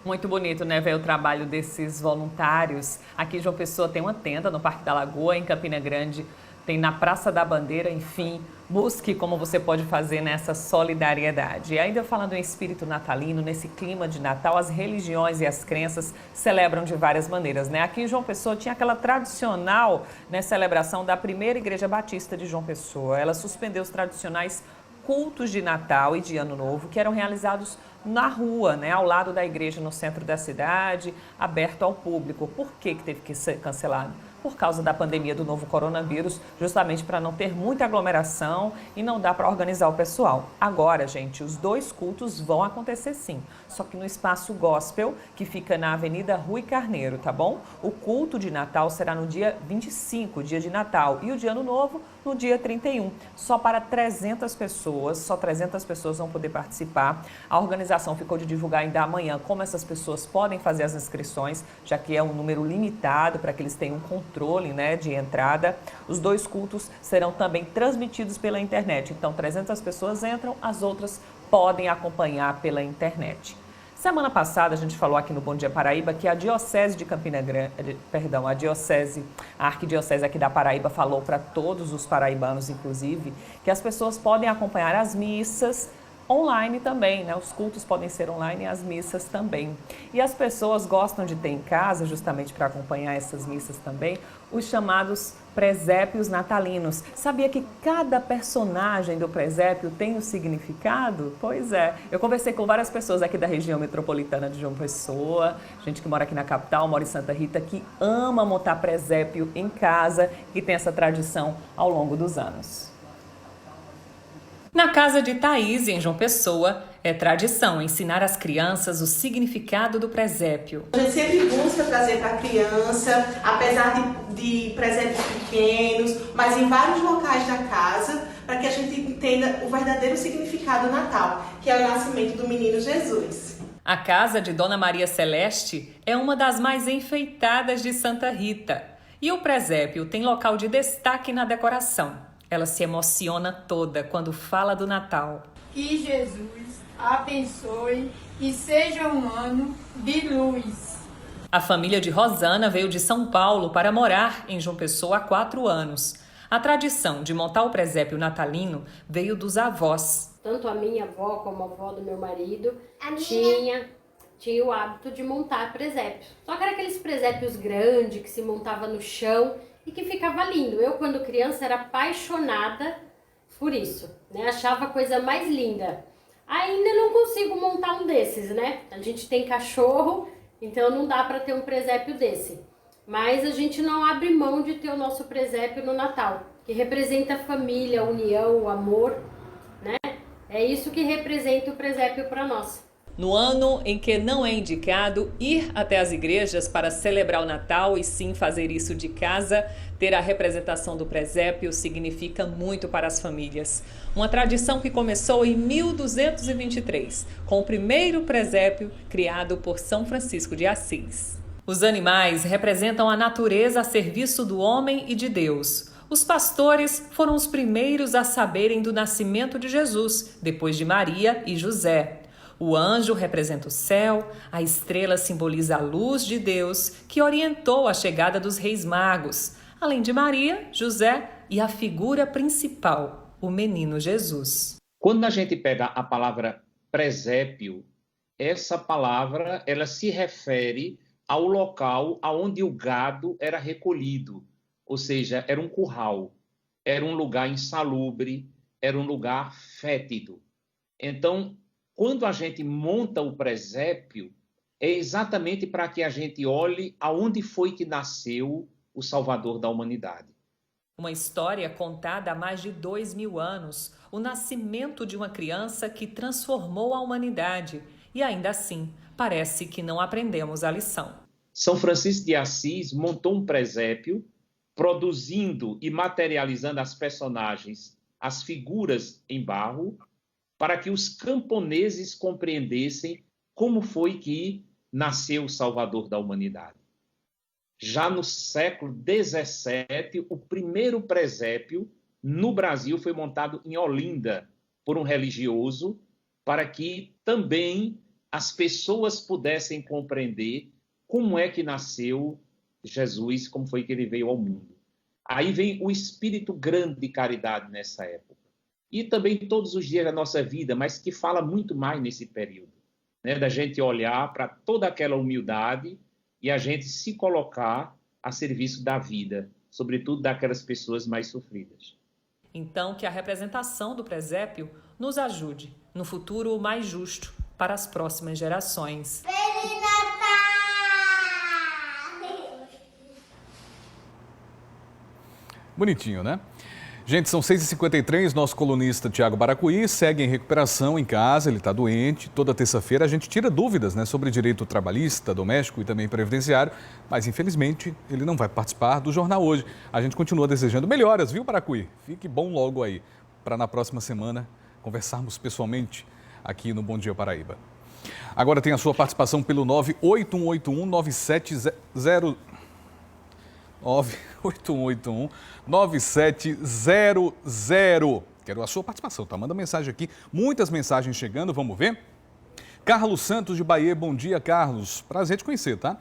Muito bonito, né, ver o trabalho desses voluntários. Aqui em João Pessoa tem uma tenda no Parque da Lagoa, em Campina Grande tem na Praça da Bandeira, enfim, busque como você pode fazer nessa solidariedade. E ainda falando em espírito natalino, nesse clima de Natal, as religiões e as crenças celebram de várias maneiras, né? Aqui em João Pessoa tinha aquela tradicional, né, celebração da primeira Igreja Batista de João Pessoa. Ela suspendeu os tradicionais cultos de Natal e de Ano Novo que eram realizados na rua, né, ao lado da igreja no centro da cidade, aberto ao público. Por que teve que ser cancelado? Por causa da pandemia do novo coronavírus, justamente para não ter muita aglomeração e não dá para organizar o pessoal. Agora, gente, os dois cultos vão acontecer sim, só que no Espaço Gospel, que fica na Avenida Rui Carneiro, tá bom? O culto de Natal será no dia 25, dia de Natal, e o de Ano Novo no dia 31. Só para 300 pessoas, só 300 pessoas vão poder participar. A organização ficou de divulgar ainda amanhã como essas pessoas podem fazer as inscrições, já que é um número limitado para que eles tenham um controle, né, de entrada. Os dois cultos serão também transmitidos pela internet. Então, 300 pessoas entram, as outras podem acompanhar pela internet. Semana passada a gente falou aqui no Bom Dia Paraíba que a Diocese de Campina Grande, a Arquidiocese aqui da Paraíba falou para todos os paraibanos, inclusive, que as pessoas podem acompanhar as missas online também, né? Os cultos podem ser online e as missas também. E as pessoas gostam de ter em casa, justamente para acompanhar essas missas também, os chamados presépios natalinos. Sabia que cada personagem do presépio tem um significado? Pois é. Eu conversei com várias pessoas aqui da região metropolitana de João Pessoa, gente que mora aqui na capital, mora em Santa Rita, que ama montar presépio em casa, que tem essa tradição ao longo dos anos. Na casa de Thaís, em João Pessoa, é tradição ensinar às crianças o significado do presépio. A gente sempre busca trazer para a criança, apesar de presépios pequenos, mas em vários locais da casa, para que a gente entenda o verdadeiro significado do Natal, que é o nascimento do menino Jesus. A casa de Dona Maria Celeste é uma das mais enfeitadas de Santa Rita. E o presépio tem local de destaque na decoração. Ela se emociona toda quando fala do Natal. Que Jesus abençoe e seja um ano de luz. A família de Rosana veio de São Paulo para morar em João Pessoa há 4 anos. A tradição de montar o presépio natalino veio dos avós. Tanto a minha avó como a avó do meu marido tinha o hábito de montar presépios. Só que era aqueles presépios grandes que se montava no chão e que ficava lindo. Eu, quando criança, era apaixonada por isso, né? Achava a coisa mais linda. Ainda não consigo montar um desses, né? A gente tem cachorro, então não dá para ter um presépio desse. Mas a gente não abre mão de ter o nosso presépio no Natal, que representa a família, a união, o amor, né? É isso que representa o presépio para nós. No ano em que não é indicado ir até as igrejas para celebrar o Natal e sim fazer isso de casa, ter a representação do presépio significa muito para as famílias. Uma tradição que começou em 1223, com o primeiro presépio criado por São Francisco de Assis. Os animais representam a natureza a serviço do homem e de Deus. Os pastores foram os primeiros a saberem do nascimento de Jesus, depois de Maria e José. O anjo representa o céu, a estrela simboliza a luz de Deus que orientou a chegada dos reis magos, além de Maria, José e a figura principal, o menino Jesus. Quando a gente pega a palavra presépio, essa palavra ela se refere ao local onde o gado era recolhido, ou seja, era um curral, era um lugar insalubre, era um lugar fétido. Então, quando a gente monta o presépio, é exatamente para que a gente olhe aonde foi que nasceu o Salvador da humanidade. Uma história contada há mais de 2000 anos, o nascimento de uma criança que transformou a humanidade. E ainda assim, parece que não aprendemos a lição. São Francisco de Assis montou um presépio, produzindo e materializando as personagens, as figuras em barro, para que os camponeses compreendessem como foi que nasceu o Salvador da humanidade. Já no século XVII, o primeiro presépio no Brasil foi montado em Olinda por um religioso, para que também as pessoas pudessem compreender como é que nasceu Jesus, como foi que ele veio ao mundo. Aí vem o espírito grande de caridade nessa época. E também todos os dias da nossa vida, mas que fala muito mais nesse período, né? Da gente olhar para toda aquela humildade e a gente se colocar a serviço da vida, sobretudo daquelas pessoas mais sofridas. Então, que a representação do presépio nos ajude no futuro mais justo para as próximas gerações. Feliz Natal! Bonitinho, né? Gente, são 6h53, nosso colunista Tiago Baracuí segue em recuperação em casa, ele está doente. Toda terça-feira a gente tira dúvidas, né, sobre direito trabalhista, doméstico e também previdenciário, mas infelizmente ele não vai participar do Jornal Hoje. A gente continua desejando melhoras, viu, Baracuí? Fique bom logo aí, para na próxima semana conversarmos pessoalmente aqui no Bom Dia Paraíba. Agora tem a sua participação pelo 981819700. 981819700. Quero a sua participação, tá? Manda mensagem aqui. Muitas mensagens chegando, vamos ver? Carlos Santos de Bahia, bom dia, Carlos. Prazer te conhecer, tá?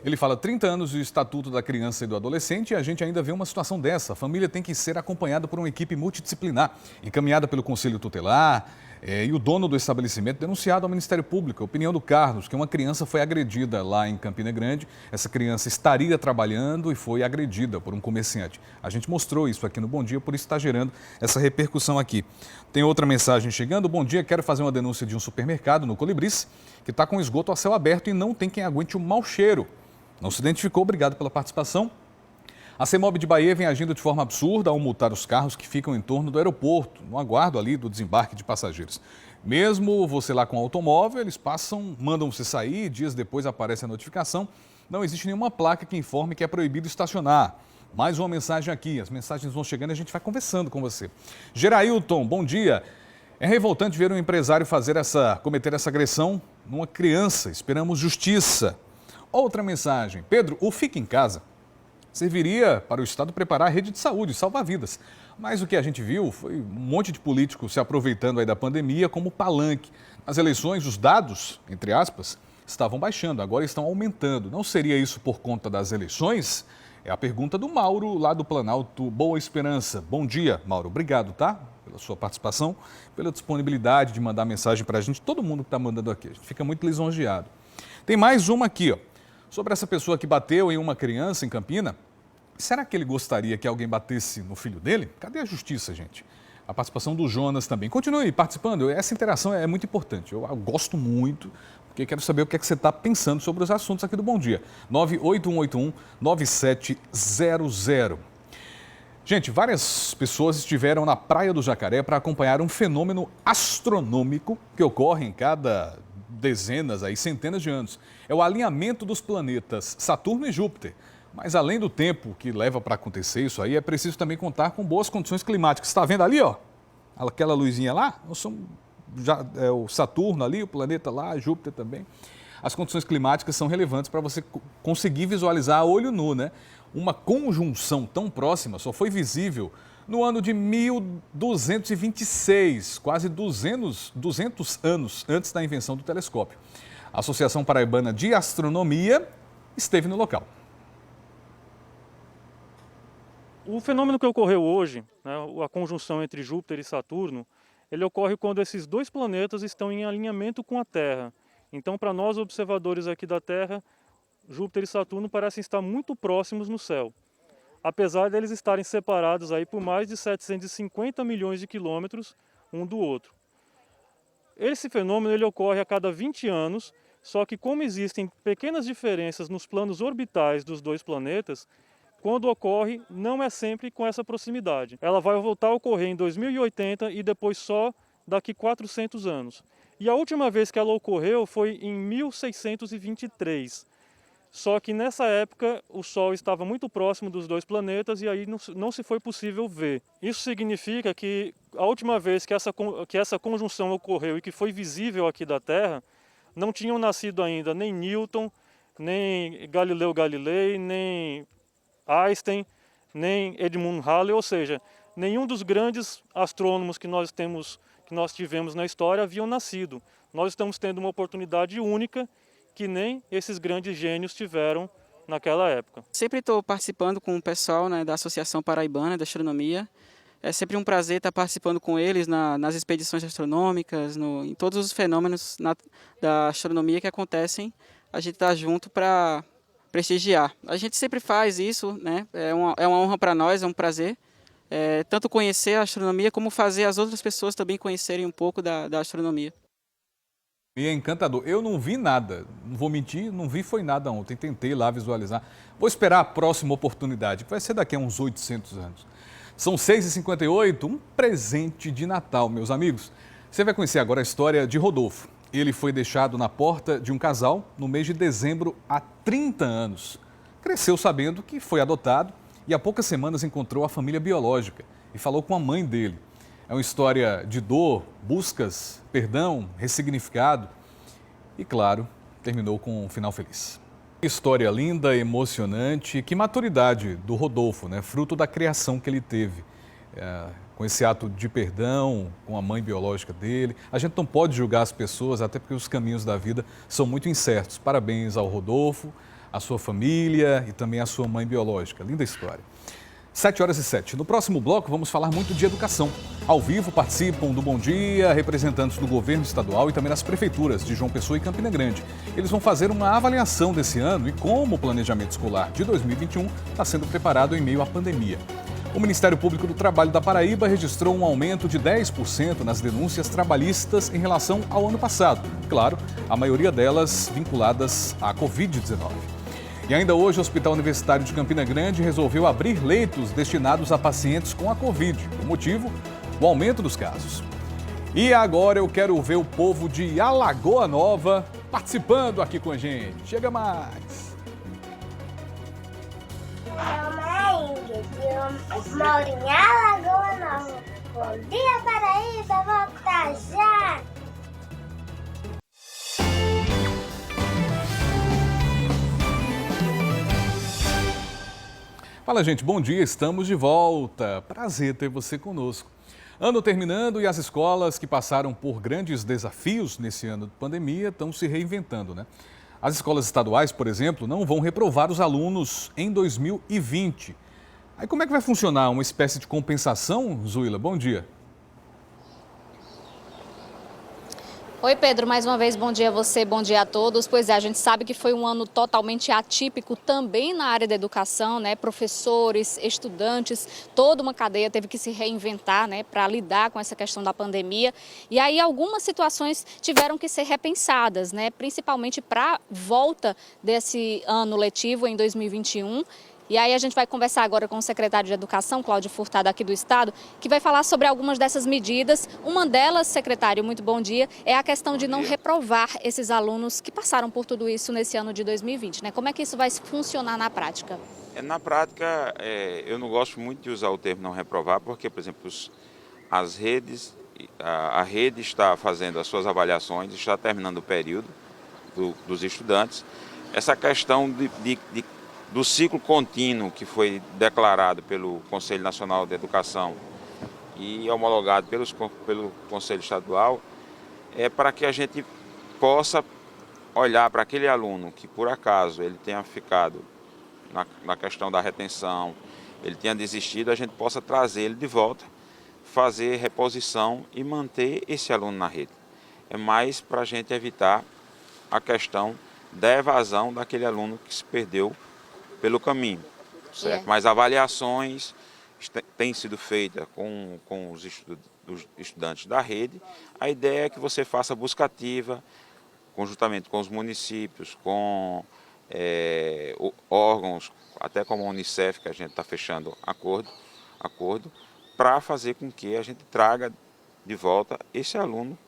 Ele fala, 30 anos do Estatuto da Criança e do Adolescente e a gente ainda vê uma situação dessa. A família tem que ser acompanhada por uma equipe multidisciplinar, encaminhada pelo Conselho Tutelar, E o dono do estabelecimento denunciado ao Ministério Público. A opinião do Carlos, que uma criança foi agredida lá em Campina Grande. Essa criança estaria trabalhando e foi agredida por um comerciante. A gente mostrou isso aqui no Bom Dia, por isso está gerando essa repercussão aqui. Tem outra mensagem chegando. Bom dia, quero fazer uma denúncia de um supermercado no Colibris, que está com esgoto a céu aberto e não tem quem aguente o mau cheiro. Não se identificou, obrigado pela participação. A CEMOB de Bahia vem agindo de forma absurda ao multar os carros que ficam em torno do aeroporto, no aguardo ali do desembarque de passageiros. Mesmo você lá com automóvel, eles passam, mandam você sair, dias depois aparece a notificação. Não existe nenhuma placa que informe que é proibido estacionar. Mais uma mensagem aqui, as mensagens vão chegando e a gente vai conversando com você. Gerailton, bom dia. É revoltante ver um empresário cometer essa agressão numa criança. Esperamos justiça. Outra mensagem. Pedro, o Fica em Casa serviria para o Estado preparar a rede de saúde, salvar vidas. Mas o que a gente viu foi um monte de políticos se aproveitando aí da pandemia como palanque. Nas eleições, os dados, entre aspas, estavam baixando, agora estão aumentando. Não seria isso por conta das eleições? É a pergunta do Mauro, lá do Planalto Boa Esperança. Bom dia, Mauro. Obrigado, tá? Pela sua participação, pela disponibilidade de mandar mensagem para a gente. Todo mundo que está mandando aqui, a gente fica muito lisonjeado. Tem mais uma aqui, ó. Sobre essa pessoa que bateu em uma criança em Campina, será que ele gostaria que alguém batesse no filho dele? Cadê a justiça, gente? A participação do Jonas também. Continue participando, essa interação é muito importante. Eu gosto muito, porque quero saber o que é que você está pensando sobre os assuntos aqui do Bom Dia. 981819700. Gente, várias pessoas estiveram na Praia do Jacaré para acompanhar um fenômeno astronômico que ocorre em cada dezenas, centenas de anos. É o alinhamento dos planetas Saturno e Júpiter. Mas além do tempo que leva para acontecer isso aí, é preciso também contar com boas condições climáticas. Está vendo ali, ó? Aquela luzinha lá? É o Saturno ali, o planeta lá, Júpiter também. As condições climáticas são relevantes para você conseguir visualizar a olho nu, né? Uma conjunção tão próxima só foi visível no ano de 1226, quase 200 anos antes da invenção do telescópio. A Associação Paraibana de Astronomia esteve no local. O fenômeno que ocorreu hoje, né, a conjunção entre Júpiter e Saturno, ele ocorre quando esses dois planetas estão em alinhamento com a Terra. Então, para nós observadores aqui da Terra, Júpiter e Saturno parecem estar muito próximos no céu, apesar deles estarem separados aí por mais de 750 milhões de quilômetros um do outro. Esse fenômeno ele ocorre a cada 20 anos, só que como existem pequenas diferenças nos planos orbitais dos dois planetas, quando ocorre, não é sempre com essa proximidade. Ela vai voltar a ocorrer em 2080 e depois só daqui 400 anos. E a última vez que ela ocorreu foi em 1623. Só que nessa época o Sol estava muito próximo dos dois planetas e aí não se foi possível ver. Isso significa que a última vez que essa conjunção ocorreu e que foi visível aqui da Terra, não tinham nascido ainda nem Newton, nem Galileu Galilei, nem Einstein, nem Edmund Halley, ou seja, nenhum dos grandes astrônomos que nós tivemos na história haviam nascido. Nós estamos tendo uma oportunidade única que nem esses grandes gênios tiveram naquela época. Sempre estou participando com o pessoal, né, da Associação Paraibana de Astronomia. É sempre um prazer estar participando com eles nas expedições astronômicas, em todos os fenômenos da astronomia que acontecem. A gente está junto para prestigiar. A gente sempre faz isso, né? É uma honra para nós, é um prazer. Tanto conhecer a astronomia como fazer as outras pessoas também conhecerem um pouco da astronomia. E é encantador. Eu não vi nada, não vou mentir, não vi foi nada ontem. Tentei lá visualizar. Vou esperar a próxima oportunidade, que vai ser daqui a uns 800 anos. São 6h58, um presente de Natal, meus amigos. Você vai conhecer agora a história de Rodolfo. Ele foi deixado na porta de um casal no mês de dezembro há 30 anos. Cresceu sabendo que foi adotado e há poucas semanas encontrou a família biológica e falou com a mãe dele. É uma história de dor, buscas, perdão, ressignificado e, claro, terminou com um final feliz. História linda, emocionante, que maturidade do Rodolfo, né? Fruto da criação que ele teve, com esse ato de perdão, com a mãe biológica dele. A gente não pode julgar as pessoas, até porque os caminhos da vida são muito incertos. Parabéns ao Rodolfo, à sua família e também à sua mãe biológica. Linda história. 7h07. No próximo bloco, vamos falar muito de educação. Ao vivo participam do Bom Dia representantes do governo estadual e também das prefeituras de João Pessoa e Campina Grande. Eles vão fazer uma avaliação desse ano e como o planejamento escolar de 2021 está sendo preparado em meio à pandemia. O Ministério Público do Trabalho da Paraíba registrou um aumento de 10% nas denúncias trabalhistas em relação ao ano passado. Claro, a maioria delas vinculadas à Covid-19. E ainda hoje, o Hospital Universitário de Campina Grande resolveu abrir leitos destinados a pacientes com a Covid. O motivo? O aumento dos casos. E agora eu quero ver o povo de Alagoa Nova participando aqui com a gente. Chega mais! Meu nome é Ingrid, eu moro em Alagoa Nova. Bom dia, Paraíba, vou pra já! Fala, gente, bom dia, estamos de volta. Prazer ter você conosco. Ano terminando e as escolas que passaram por grandes desafios nesse ano de pandemia estão se reinventando, né? As escolas estaduais, por exemplo, não vão reprovar os alunos em 2020. Aí como é que vai funcionar? Uma espécie de compensação, Zuila? Bom dia. Oi, Pedro, mais uma vez, bom dia a você, bom dia a todos. Pois é, a gente sabe que foi um ano totalmente atípico também na área da educação, né? Professores, estudantes, toda uma cadeia teve que se reinventar, né, para lidar com essa questão da pandemia. E aí algumas situações tiveram que ser repensadas, né, principalmente para a volta desse ano letivo em 2021. E aí a gente vai conversar agora com o secretário de Educação, Cláudio Furtado, aqui do Estado, que vai falar sobre algumas dessas medidas. Uma delas, secretário, muito bom dia, é a questão de não reprovar esses alunos que passaram por tudo isso nesse ano de 2020, né? Como é que isso vai funcionar na prática? Na prática, eu não gosto muito de usar o termo não reprovar, porque, por exemplo, as redes, a rede está fazendo as suas avaliações, está terminando o período dos estudantes. Essa questão do ciclo contínuo que foi declarado pelo Conselho Nacional de Educação e homologado pelo Conselho Estadual é para que a gente possa olhar para aquele aluno que por acaso ele tenha ficado na questão da retenção, ele tenha desistido, a gente possa trazer ele de volta, fazer reposição e manter esse aluno na rede. É mais para a gente evitar a questão da evasão daquele aluno que se perdeu pelo caminho, certo? Mas avaliações têm sido feitas com os estudantes da rede. A ideia é que você faça busca ativa, conjuntamente com os municípios, com órgãos, até como a Unicef, que a gente está fechando acordo para fazer com que a gente traga de volta esse aluno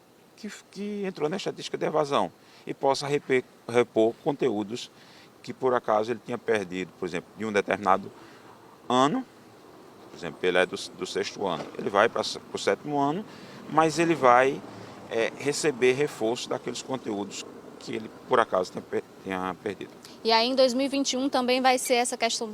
que entrou na estatística de evasão e possa repor conteúdos que por acaso ele tinha perdido, por exemplo, de um determinado ano, por exemplo, ele é do 6º ano, ele vai para o 7º ano, mas ele vai receber reforço daqueles conteúdos que ele por acaso tinha perdido. E aí em 2021 também vai ser essa questão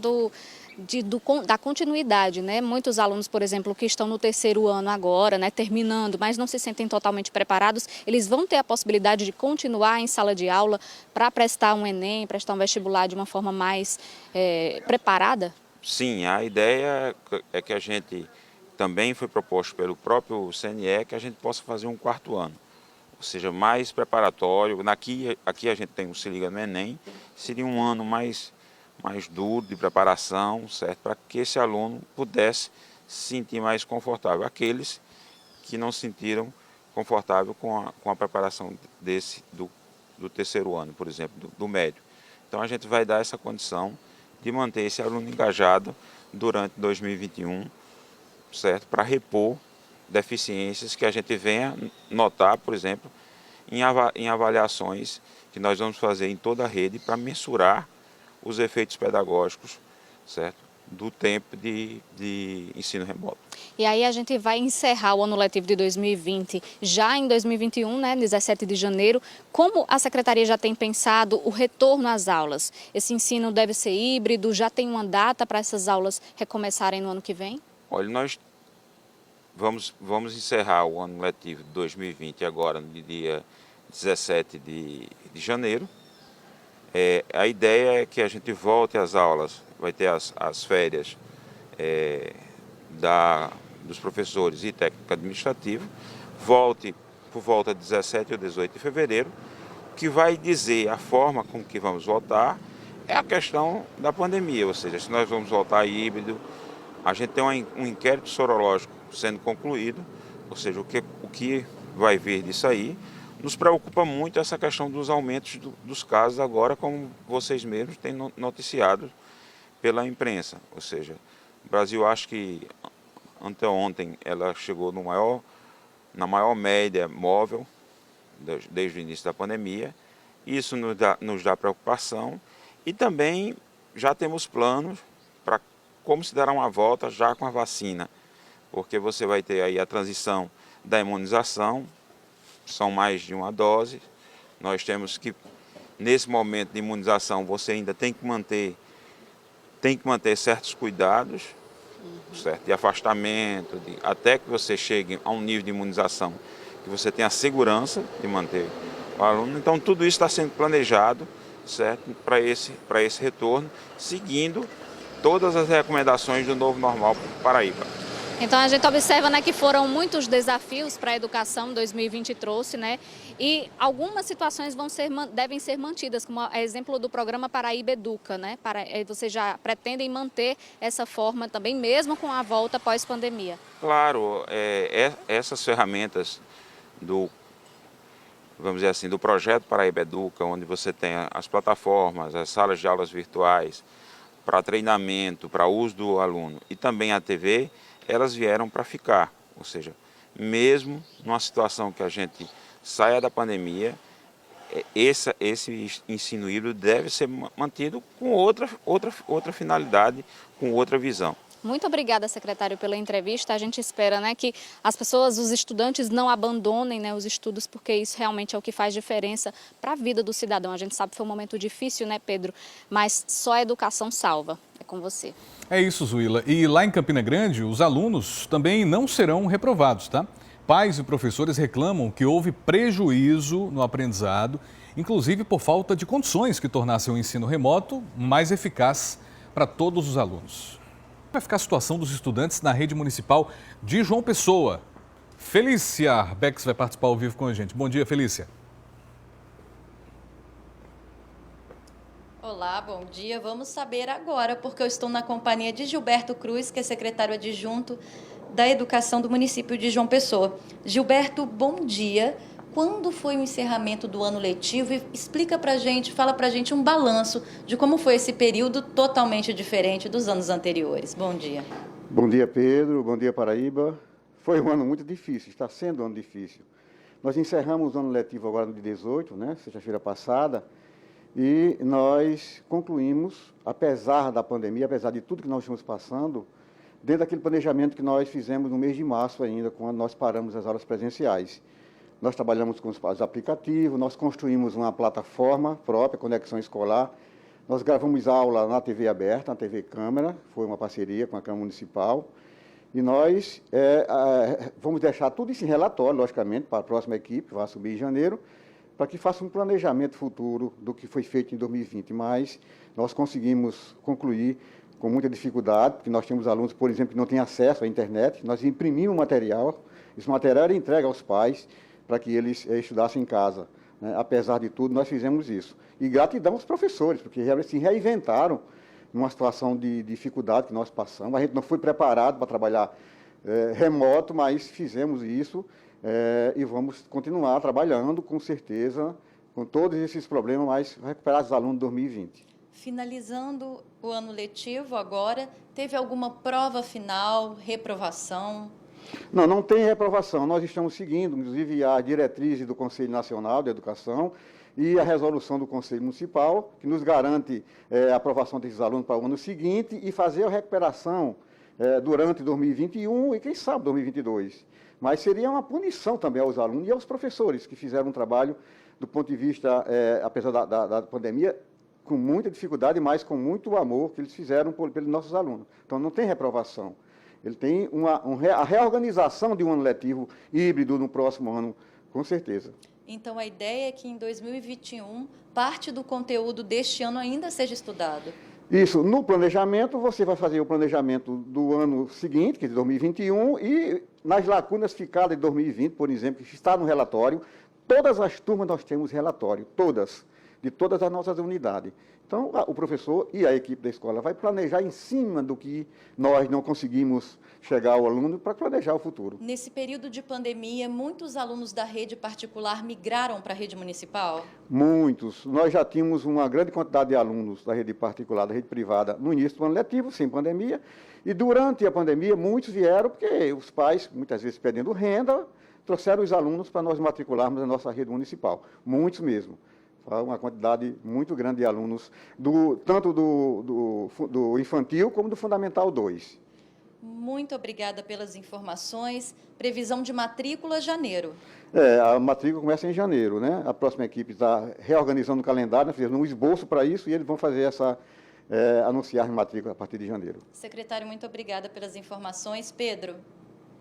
da continuidade, né? Muitos alunos, por exemplo, que estão no 3º ano agora, né, terminando, mas não se sentem totalmente preparados, eles vão ter a possibilidade de continuar em sala de aula para prestar um Enem, prestar um vestibular de uma forma mais preparada? Sim, a ideia é que a gente também foi proposto pelo próprio CNE que a gente possa fazer um 4º ano, ou seja, mais preparatório. Aqui a gente tem o Se Liga no Enem, seria um ano mais duro de preparação, certo? Para que esse aluno pudesse se sentir mais confortável. Aqueles que não se sentiram confortável com a preparação do 3º ano, por exemplo, do médio. Então a gente vai dar essa condição de manter esse aluno engajado durante 2021, certo? Para repor deficiências que a gente venha notar, por exemplo, em avaliações que nós vamos fazer em toda a rede para mensurar os efeitos pedagógicos, certo? Do tempo de ensino remoto. E aí a gente vai encerrar o ano letivo de 2020 já em 2021, né, 17 de janeiro. Como a Secretaria já tem pensado o retorno às aulas? Esse ensino deve ser híbrido? Já tem uma data para essas aulas recomeçarem no ano que vem? Olha, nós vamos encerrar o ano letivo de 2020 agora no dia 17 de janeiro. A ideia é que a gente volte às aulas, vai ter as férias dos professores e técnico administrativo volte por volta de 17 ou 18 de fevereiro, que vai dizer a forma com que vamos voltar é a questão da pandemia, ou seja, se nós vamos voltar híbrido, a gente tem um inquérito sorológico sendo concluído, ou seja, o que vai vir disso aí. Nos preocupa muito essa questão dos aumentos dos casos agora, como vocês mesmos têm noticiado pela imprensa. Ou seja, o Brasil, acho que anteontem, ela chegou na maior média móvel desde o início da pandemia. Isso nos dá preocupação e também já temos planos para como se dará uma volta já com a vacina, porque você vai ter aí a transição da imunização, são mais de uma dose. Nós temos que, nesse momento de imunização, você ainda tem que manter certos cuidados, certo? De afastamento, até que você chegue a um nível de imunização que você tenha a segurança de manter o aluno. Então, tudo isso está sendo planejado, certo? Para esse retorno, seguindo todas as recomendações do novo normal para o Paraíba. Então a gente observa, né, que foram muitos desafios para a educação 2020 trouxe, né? E algumas situações devem ser mantidas, como exemplo do programa Paraíba Educa, né? Vocês já pretendem manter essa forma também, mesmo com a volta pós-pandemia? Claro, essas ferramentas vamos dizer assim, do projeto Paraíba Educa, onde você tem as plataformas, as salas de aulas virtuais, para treinamento, para uso do aluno e também a TV, elas vieram para ficar. Ou seja, mesmo numa situação que a gente saia da pandemia, esse ensino híbrido deve ser mantido com outra finalidade, com outra visão. Muito obrigada, secretário, pela entrevista. A gente espera, né, que as pessoas, os estudantes não abandonem, né, os estudos, porque isso realmente é o que faz diferença para a vida do cidadão. A gente sabe que foi um momento difícil, né, Pedro? Mas só a educação salva. É com você. É isso, Zuila. E lá em Campina Grande, os alunos também não serão reprovados, tá? Pais e professores reclamam que houve prejuízo no aprendizado, inclusive por falta de condições que tornassem o ensino remoto mais eficaz para todos os alunos. Vai ficar a situação dos estudantes na rede municipal de João Pessoa. Felícia Arbex vai participar ao vivo com a gente. Bom dia, Felícia. Olá, bom dia. Vamos saber agora, porque eu estou na companhia de Gilberto Cruz, que é secretário adjunto da Educação do município de João Pessoa. Gilberto, bom dia. Quando foi o encerramento do ano letivo? E explica pra gente, fala pra gente um balanço de como foi esse período totalmente diferente dos anos anteriores. Bom dia. Bom dia, Pedro. Bom dia, Paraíba. Foi um ano muito difícil, está sendo um ano difícil. Nós encerramos o ano letivo agora no dia 18, né, sexta-feira passada, e nós concluímos, apesar da pandemia, apesar de tudo que nós estamos passando, dentro daquele planejamento que nós fizemos no mês de março ainda, quando nós paramos as aulas presenciais. Nós trabalhamos com os aplicativos, nós construímos uma plataforma própria, Conexão Escolar. Nós gravamos aula na TV aberta, na TV Câmara, foi uma parceria com a Câmara Municipal. E nós vamos deixar tudo isso em relatório, logicamente, para a próxima equipe, que vai subir em janeiro, para que faça um planejamento futuro do que foi feito em 2020. Mas nós conseguimos concluir com muita dificuldade, porque nós tínhamos alunos, por exemplo, que não têm acesso à internet. Nós imprimimos material, esse material era entregue aos pais, para que eles estudassem em casa, né? Apesar de tudo, nós fizemos isso. E gratidão aos professores, porque realmente se reinventaram numa situação de dificuldade que nós passamos. A gente não foi preparado para trabalhar remoto, mas fizemos isso e vamos continuar trabalhando, com certeza, com todos esses problemas, mas recuperar os alunos de 2020. Finalizando o ano letivo agora, teve alguma prova final, reprovação? Não tem reprovação. Nós estamos seguindo, inclusive, a diretriz do Conselho Nacional de Educação e a resolução do Conselho Municipal, que nos garante a aprovação desses alunos para o ano seguinte e fazer a recuperação durante 2021 e, quem sabe, 2022. Mas seria uma punição também aos alunos e aos professores que fizeram um trabalho, do ponto de vista, apesar da pandemia, com muita dificuldade, mas com muito amor que eles fizeram pelos nossos alunos. Então, não tem reprovação. Ele tem a reorganização de um ano letivo híbrido no próximo ano, com certeza. Então, a ideia é que em 2021, parte do conteúdo deste ano ainda seja estudado. Isso, no planejamento, você vai fazer o planejamento do ano seguinte, que é de 2021, e nas lacunas ficadas de 2020, por exemplo, que está no relatório, todas as turmas nós temos relatório, todas, de todas as nossas unidades. Então, o professor e a equipe da escola vai planejar em cima do que nós não conseguimos chegar ao aluno para planejar o futuro. Nesse período de pandemia, muitos alunos da rede particular migraram para a rede municipal? Muitos. Nós já tínhamos uma grande quantidade de alunos da rede particular, da rede privada, no início do ano letivo, sem pandemia, e durante a pandemia, muitos vieram porque os pais, muitas vezes perdendo renda, trouxeram os alunos para nós matricularmos na nossa rede municipal. Muitos mesmo. Uma quantidade muito grande de alunos, tanto do infantil como do Fundamental 2. Muito obrigada pelas informações. Previsão de matrícula, janeiro. A matrícula começa em janeiro, né? A próxima equipe está reorganizando o calendário, nós fizemos um esboço para isso e eles vão fazer anunciar a matrícula a partir de janeiro. Secretário, muito obrigada pelas informações. Pedro.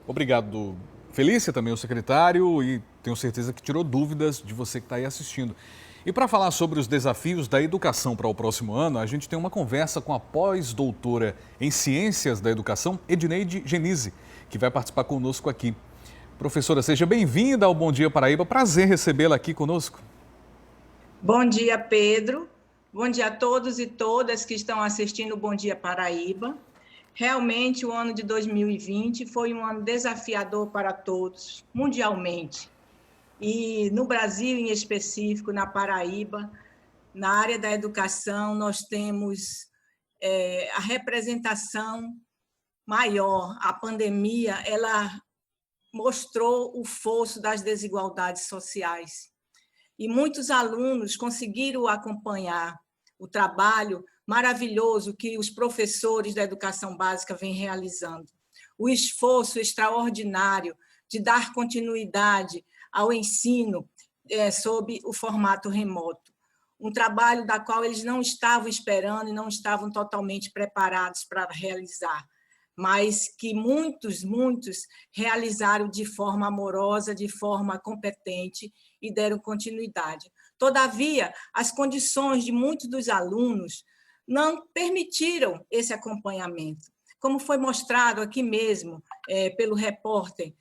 Obrigado, Felícia, também o secretário, e tenho certeza que tirou dúvidas de você que está aí assistindo. E para falar sobre os desafios da educação para o próximo ano, a gente tem uma conversa com a pós-doutora em Ciências da Educação, Edneide Genise, que vai participar conosco aqui. Professora, seja bem-vinda ao Bom Dia Paraíba. Prazer recebê-la aqui conosco. Bom dia, Pedro. Bom dia a todos e todas que estão assistindo o Bom Dia Paraíba. Realmente, o ano de 2020 foi um ano desafiador para todos, mundialmente. E no Brasil, em específico, na Paraíba, na área da educação, nós temos a representação maior. A pandemia, ela mostrou o fosso das desigualdades sociais. E muitos alunos conseguiram acompanhar o trabalho maravilhoso que os professores da educação básica vêm realizando. O esforço extraordinário de dar continuidade ao ensino sob o formato remoto. Um trabalho da qual eles não estavam esperando e não estavam totalmente preparados para realizar, mas que muitos realizaram de forma amorosa, de forma competente e deram continuidade. Todavia, as condições de muitos dos alunos não permitiram esse acompanhamento. Como foi mostrado aqui mesmo pelo repórter,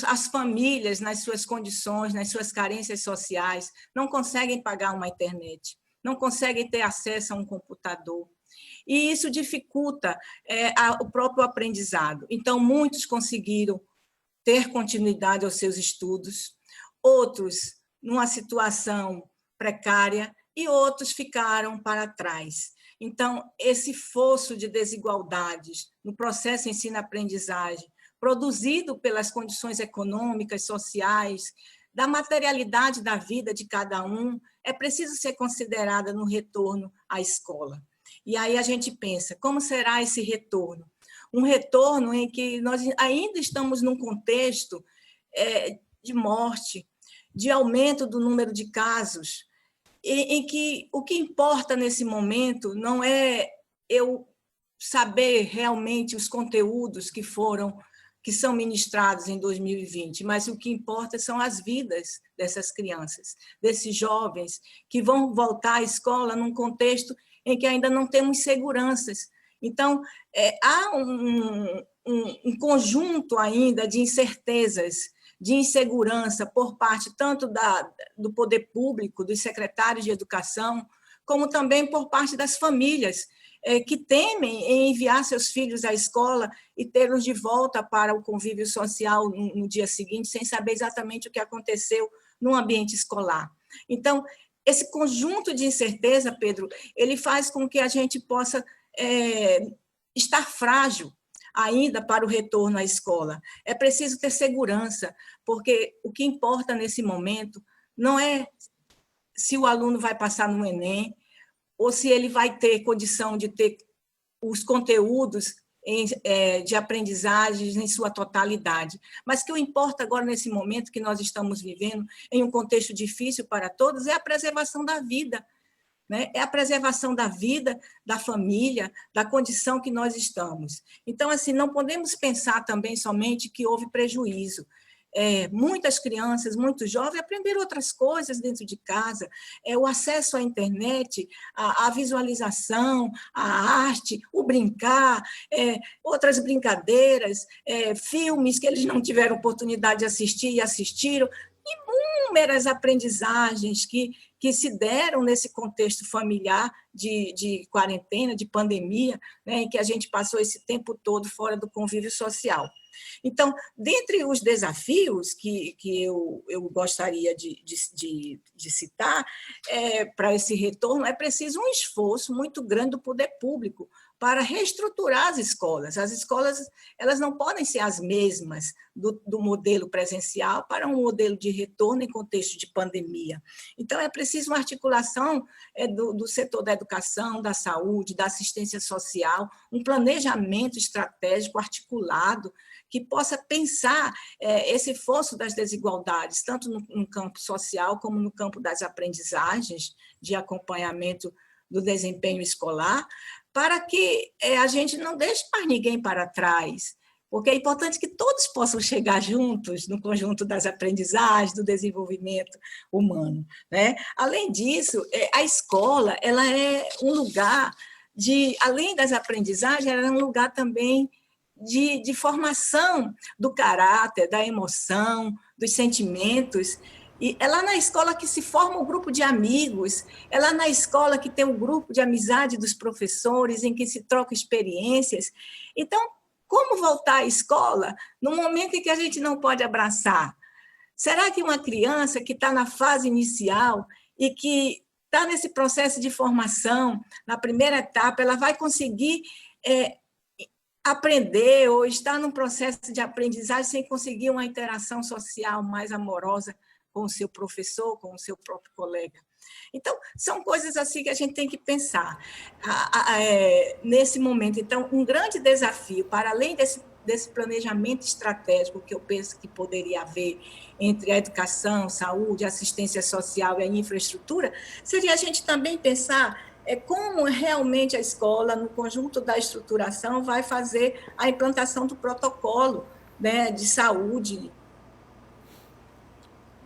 as famílias, nas suas condições, nas suas carências sociais, não conseguem pagar uma internet, não conseguem ter acesso a um computador. E isso dificulta o próprio aprendizado. Então, muitos conseguiram ter continuidade aos seus estudos, outros numa situação precária e outros ficaram para trás. Então, esse fosso de desigualdades no processo ensino-aprendizagem, produzido pelas condições econômicas, sociais, da materialidade da vida de cada um, é preciso ser considerada no retorno à escola. E aí a gente pensa, como será esse retorno? Um retorno em que nós ainda estamos num contexto de morte, de aumento do número de casos, em que o que importa nesse momento não é eu saber realmente os conteúdos que são ministrados em 2020, mas o que importa são as vidas dessas crianças, desses jovens que vão voltar à escola num contexto em que ainda não temos seguranças. Então, há um conjunto ainda de incertezas, de insegurança por parte tanto do poder público, dos secretários de educação, como também por parte das famílias, que temem em enviar seus filhos à escola e tê-los de volta para o convívio social no dia seguinte, sem saber exatamente o que aconteceu no ambiente escolar. Então, esse conjunto de incerteza, Pedro, ele faz com que a gente possa estar frágil ainda para o retorno à escola. É preciso ter segurança, porque o que importa nesse momento não é se o aluno vai passar no Enem, ou se ele vai ter condição de ter os conteúdos de aprendizagens em sua totalidade. Mas o que importa agora, nesse momento que nós estamos vivendo, em um contexto difícil para todos, é a preservação da vida, né? É a preservação da vida, da família, da condição que nós estamos. Então, assim, não podemos pensar também somente que houve prejuízo. muitas crianças, muitos jovens aprenderam outras coisas dentro de casa, o acesso à internet, a visualização, a arte, o brincar, outras brincadeiras, filmes que eles não tiveram oportunidade de assistir e assistiram, inúmeras aprendizagens que se deram nesse contexto familiar de quarentena, de pandemia, né, em que a gente passou esse tempo todo fora do convívio social. Então, dentre os desafios que eu gostaria de citar para esse retorno, é preciso um esforço muito grande do poder público para reestruturar as escolas. As escolas, elas não podem ser as mesmas do modelo presencial para um modelo de retorno em contexto de pandemia. Então, é preciso uma articulação do setor da educação, da saúde, da assistência social, um planejamento estratégico articulado que possa pensar esse fosso das desigualdades, tanto no campo social como no campo das aprendizagens, de acompanhamento do desempenho escolar, para que a gente não deixe mais ninguém para trás, porque é importante que todos possam chegar juntos no conjunto das aprendizagens, do desenvolvimento humano, né? Além disso, a escola ela é um lugar além das aprendizagens, ela é um lugar também de formação do caráter, da emoção, dos sentimentos. E é lá na escola que se forma um grupo de amigos, é lá na escola que tem um grupo de amizade dos professores, em que se troca experiências. Então, como voltar à escola no momento em que a gente não pode abraçar? Será que uma criança que está na fase inicial e que está nesse processo de formação, na primeira etapa, ela vai conseguir aprender ou estar num processo de aprendizagem sem conseguir uma interação social mais amorosa com o seu professor, com o seu próprio colega? Então, são coisas assim que a gente tem que pensar nesse momento. Então, um grande desafio, para além desse planejamento estratégico que eu penso que poderia haver entre a educação, saúde, assistência social e a infraestrutura, seria a gente também pensar como realmente a escola, no conjunto da estruturação, vai fazer a implantação do protocolo, né, de saúde.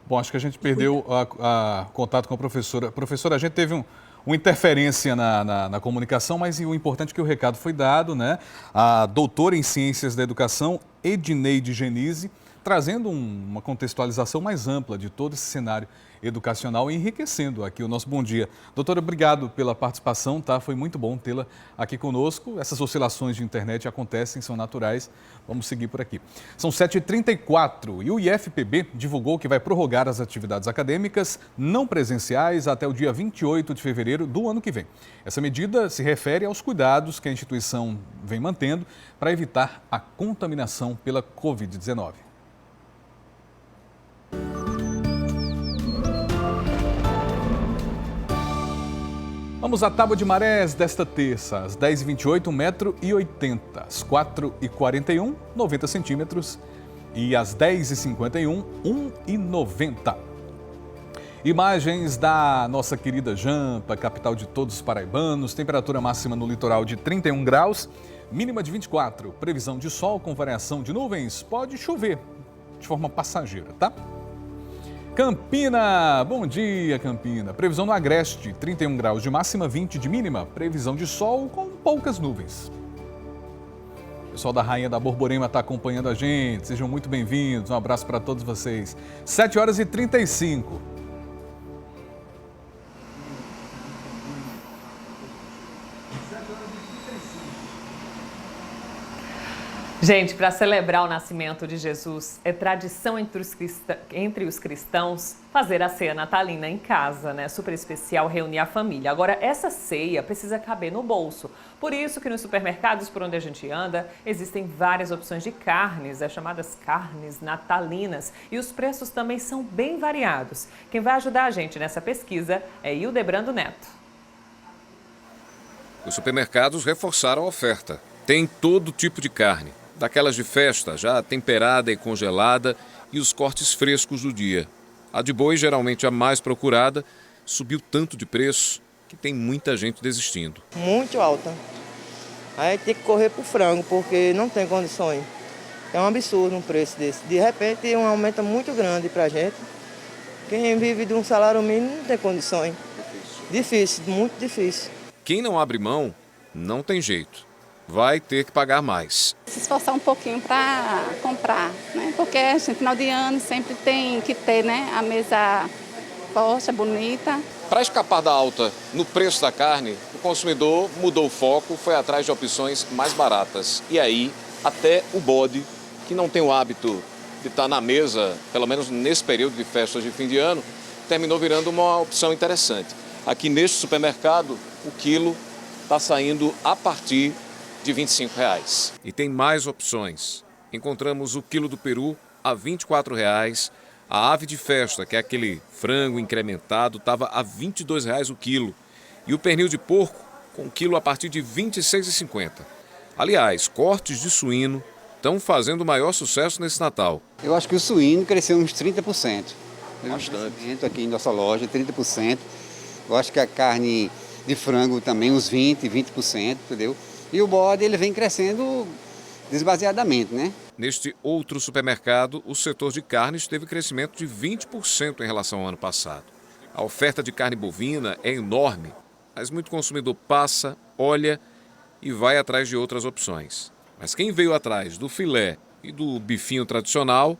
Bom, acho que a gente perdeu a contato com a professora. Professora, a gente teve uma interferência na comunicação, mas o importante é que o recado foi dado, né? A doutora em Ciências da Educação, Edneide Genise, trazendo uma contextualização mais ampla de todo esse cenário educacional e enriquecendo aqui o nosso Bom Dia. Doutora, obrigado pela participação, tá? Foi muito bom tê-la aqui conosco. Essas oscilações de internet acontecem, são naturais. Vamos seguir por aqui. São 7h34 e o IFPB divulgou que vai prorrogar as atividades acadêmicas não presenciais até o dia 28 de fevereiro do ano que vem. Essa medida se refere aos cuidados que a instituição vem mantendo para evitar a contaminação pela Covid-19. Vamos à tábua de marés desta terça, às 10h28, 1,80 m, às 4h41, 90 centímetros e às 10h51, 1,90 m. Imagens da nossa querida Jampa, capital de todos os paraibanos, temperatura máxima no litoral de 31 graus, mínima de 24, previsão de sol com variação de nuvens, pode chover de forma passageira, tá? Campina, bom dia Campina, previsão no Agreste, 31 graus de máxima, 20 de mínima, previsão de sol com poucas nuvens. O pessoal da Rainha da Borborema está acompanhando a gente, sejam muito bem-vindos, um abraço para todos vocês. 7h35. Gente, para celebrar o nascimento de Jesus, é tradição entre os cristãos fazer a ceia natalina em casa, né? Super especial reunir a família. Agora, essa ceia precisa caber no bolso. Por isso que nos supermercados por onde a gente anda, existem várias opções de carnes, as chamadas carnes natalinas. E os preços também são bem variados. Quem vai ajudar a gente nessa pesquisa é Hildebrando Neto. Os supermercados reforçaram a oferta. Tem todo tipo de carne. Daquelas de festa, já temperada e congelada, e os cortes frescos do dia. A de boi, geralmente a mais procurada, subiu tanto de preço que tem muita gente desistindo. Muito alta. Aí tem que correr pro frango, porque não tem condições. É um absurdo um preço desse. De repente, um aumento muito grande para a gente. Quem vive de um salário mínimo não tem condições. Difícil, muito difícil. Quem não abre mão, não tem jeito. Vai ter que pagar mais. Se esforçar um pouquinho para comprar, né? Porque assim, final de ano sempre tem que ter, né, a mesa forte, bonita. Para escapar da alta no preço da carne, o consumidor mudou o foco, foi atrás de opções mais baratas. E aí, até o bode, que não tem o hábito de estar na mesa, pelo menos nesse período de festas de fim de ano, terminou virando uma opção interessante. Aqui neste supermercado, o quilo está saindo a partir de R$ 25,00. E tem mais opções. Encontramos o quilo do peru a R$ 24,00. A ave de festa, que é aquele frango incrementado, estava a R$ 22,00 o quilo. E o pernil de porco, com um quilo a partir de R$ 26,50. Aliás, cortes de suíno estão fazendo o maior sucesso nesse Natal. Eu acho que o suíno cresceu uns 30%. Bastante. Aqui em nossa loja, 30%. Eu acho que a carne de frango também, uns 20%, entendeu? E o bode, ele vem crescendo desbaseadamente, né? Neste outro supermercado, o setor de carnes teve crescimento de 20% em relação ao ano passado. A oferta de carne bovina é enorme, mas muito consumidor passa, olha e vai atrás de outras opções. Mas quem veio atrás do filé e do bifinho tradicional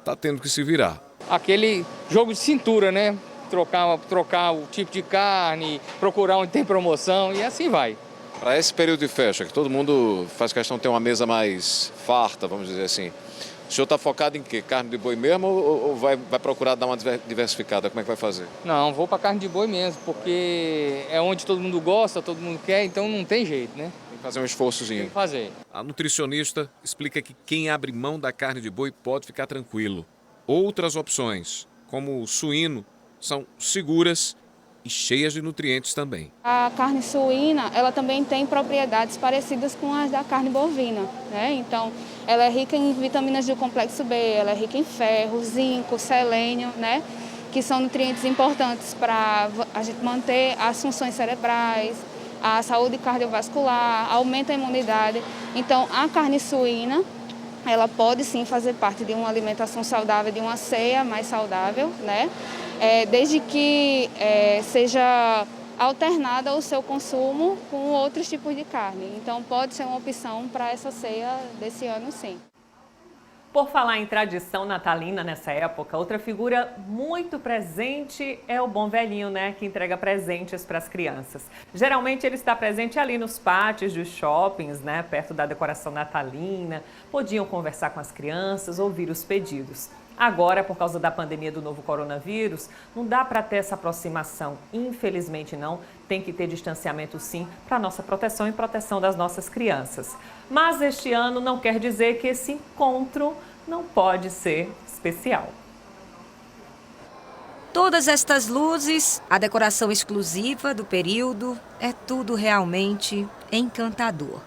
está tendo que se virar. Aquele jogo de cintura, né? Trocar o tipo de carne, procurar onde tem promoção e assim vai. Para esse período de festa, que todo mundo faz questão de ter uma mesa mais farta, vamos dizer assim, o senhor está focado em quê? Carne de boi mesmo ou vai procurar dar uma diversificada? Como é que vai fazer? Não, vou para carne de boi mesmo, porque é onde todo mundo gosta, todo mundo quer, então não tem jeito, né? Tem que fazer um esforçozinho. Tem que fazer. A nutricionista explica que quem abre mão da carne de boi pode ficar tranquilo. Outras opções, como o suíno, são seguras e cheias de nutrientes também. A carne suína, ela também tem propriedades parecidas com as da carne bovina, né? Então, ela é rica em vitaminas do complexo B, ela é rica em ferro, zinco, selênio, né? Que são nutrientes importantes para a gente manter as funções cerebrais, a saúde cardiovascular, aumenta a imunidade. Então, a carne suína, ela pode sim fazer parte de uma alimentação saudável, de uma ceia mais saudável, né? Desde que seja alternada o seu consumo com outros tipos de carne. Então, pode ser uma opção para essa ceia desse ano, sim. Por falar em tradição natalina nessa época, outra figura muito presente é o bom velhinho, né? Que entrega presentes para as crianças. Geralmente ele está presente ali nos pátios dos shoppings, né? Perto da decoração natalina. Podiam conversar com as crianças, ouvir os pedidos. Agora, por causa da pandemia do novo coronavírus, não dá para ter essa aproximação. Infelizmente não, tem que ter distanciamento sim para nossa proteção e proteção das nossas crianças. Mas este ano não quer dizer que esse encontro não pode ser especial. Todas estas luzes, a decoração exclusiva do período, é tudo realmente encantador.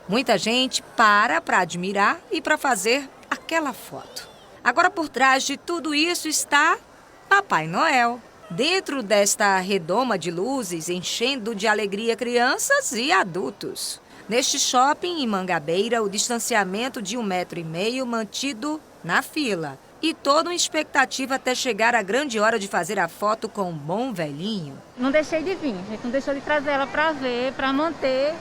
Muita gente para admirar e para fazer aquela foto. Agora, por trás de tudo isso está Papai Noel. Dentro desta redoma de luzes, enchendo de alegria crianças e adultos. Neste shopping em Mangabeira, o distanciamento de 1,5 metro mantido na fila. E toda uma expectativa até chegar a grande hora de fazer a foto com o bom velhinho. Não deixei de vir, a gente não deixou de trazer ela para ver, para manter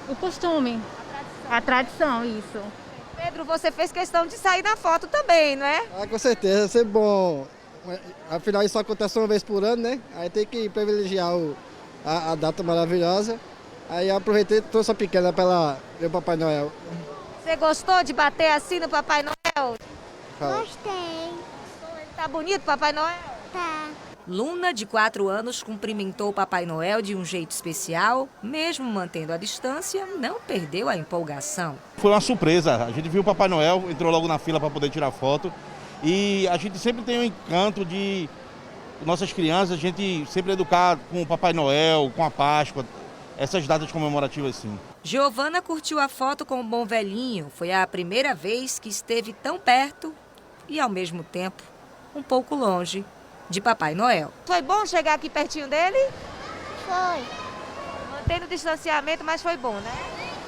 o costume, a tradição, isso. Pedro, você fez questão de sair na foto também, não é? Com certeza, é sempre bom. Afinal, isso acontece uma vez por ano, né? Aí tem que privilegiar a data maravilhosa. Aí eu aproveitei e trouxe a pequena para ela ver o Papai Noel. Você gostou de bater assim no Papai Noel? Gostei. Tá bonito, Papai Noel? Tá. Luna, de 4 anos, cumprimentou o Papai Noel de um jeito especial. Mesmo mantendo a distância, não perdeu a empolgação. Foi uma surpresa. A gente viu o Papai Noel, entrou logo na fila para poder tirar foto. E a gente sempre tem um encanto de nossas crianças, a gente sempre educar com o Papai Noel, com a Páscoa, essas datas comemorativas sim. Giovana curtiu a foto com o bom velhinho. Foi a primeira vez que esteve tão perto e, ao mesmo tempo, um pouco longe de Papai Noel. Foi bom chegar aqui pertinho dele? Foi. Mantendo o distanciamento, mas foi bom, né?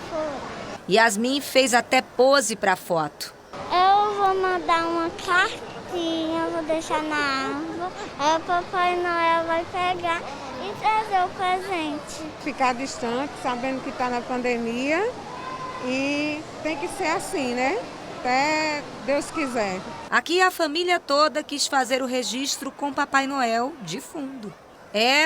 Foi. Yasmin fez até pose para a foto. Eu vou mandar uma cartinha, vou deixar na árvore, aí o Papai Noel vai pegar e trazer o presente. Ficar distante, sabendo que está na pandemia, e tem que ser assim, né? Até Deus quiser. Aqui a família toda quis fazer o registro com Papai Noel de fundo.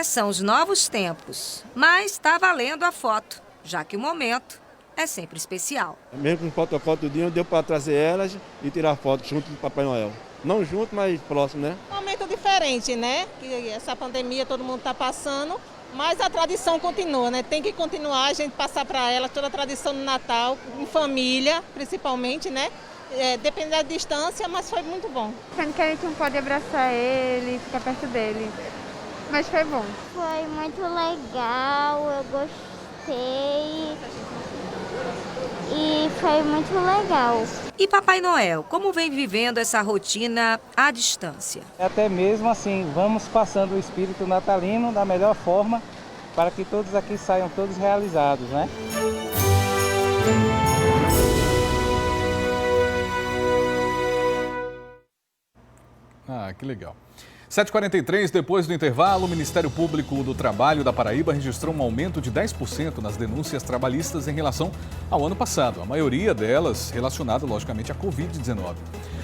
São os novos tempos, mas está valendo a foto, já que o momento é sempre especial. Mesmo com o protocolo do dia, deu para trazer elas e tirar foto junto do Papai Noel. Não junto, mas próximo, né? Um momento diferente, né? Que essa pandemia todo mundo está passando, mas a tradição continua, né? Tem que continuar, a gente passar para elas toda a tradição do Natal, em família, principalmente, né? Depende da distância, mas foi muito bom. Sendo que a gente não pode abraçar ele, ficar perto dele, mas foi bom. Foi muito legal, eu gostei. E foi muito legal. E Papai Noel, como vem vivendo essa rotina à distância? Até mesmo assim, vamos passando o espírito natalino da melhor forma para que todos aqui saiam todos realizados, né? Ah, que legal. 7h43, depois do intervalo, o Ministério Público do Trabalho da Paraíba registrou um aumento de 10% nas denúncias trabalhistas em relação ao ano passado. A maioria delas relacionada, logicamente, à Covid-19.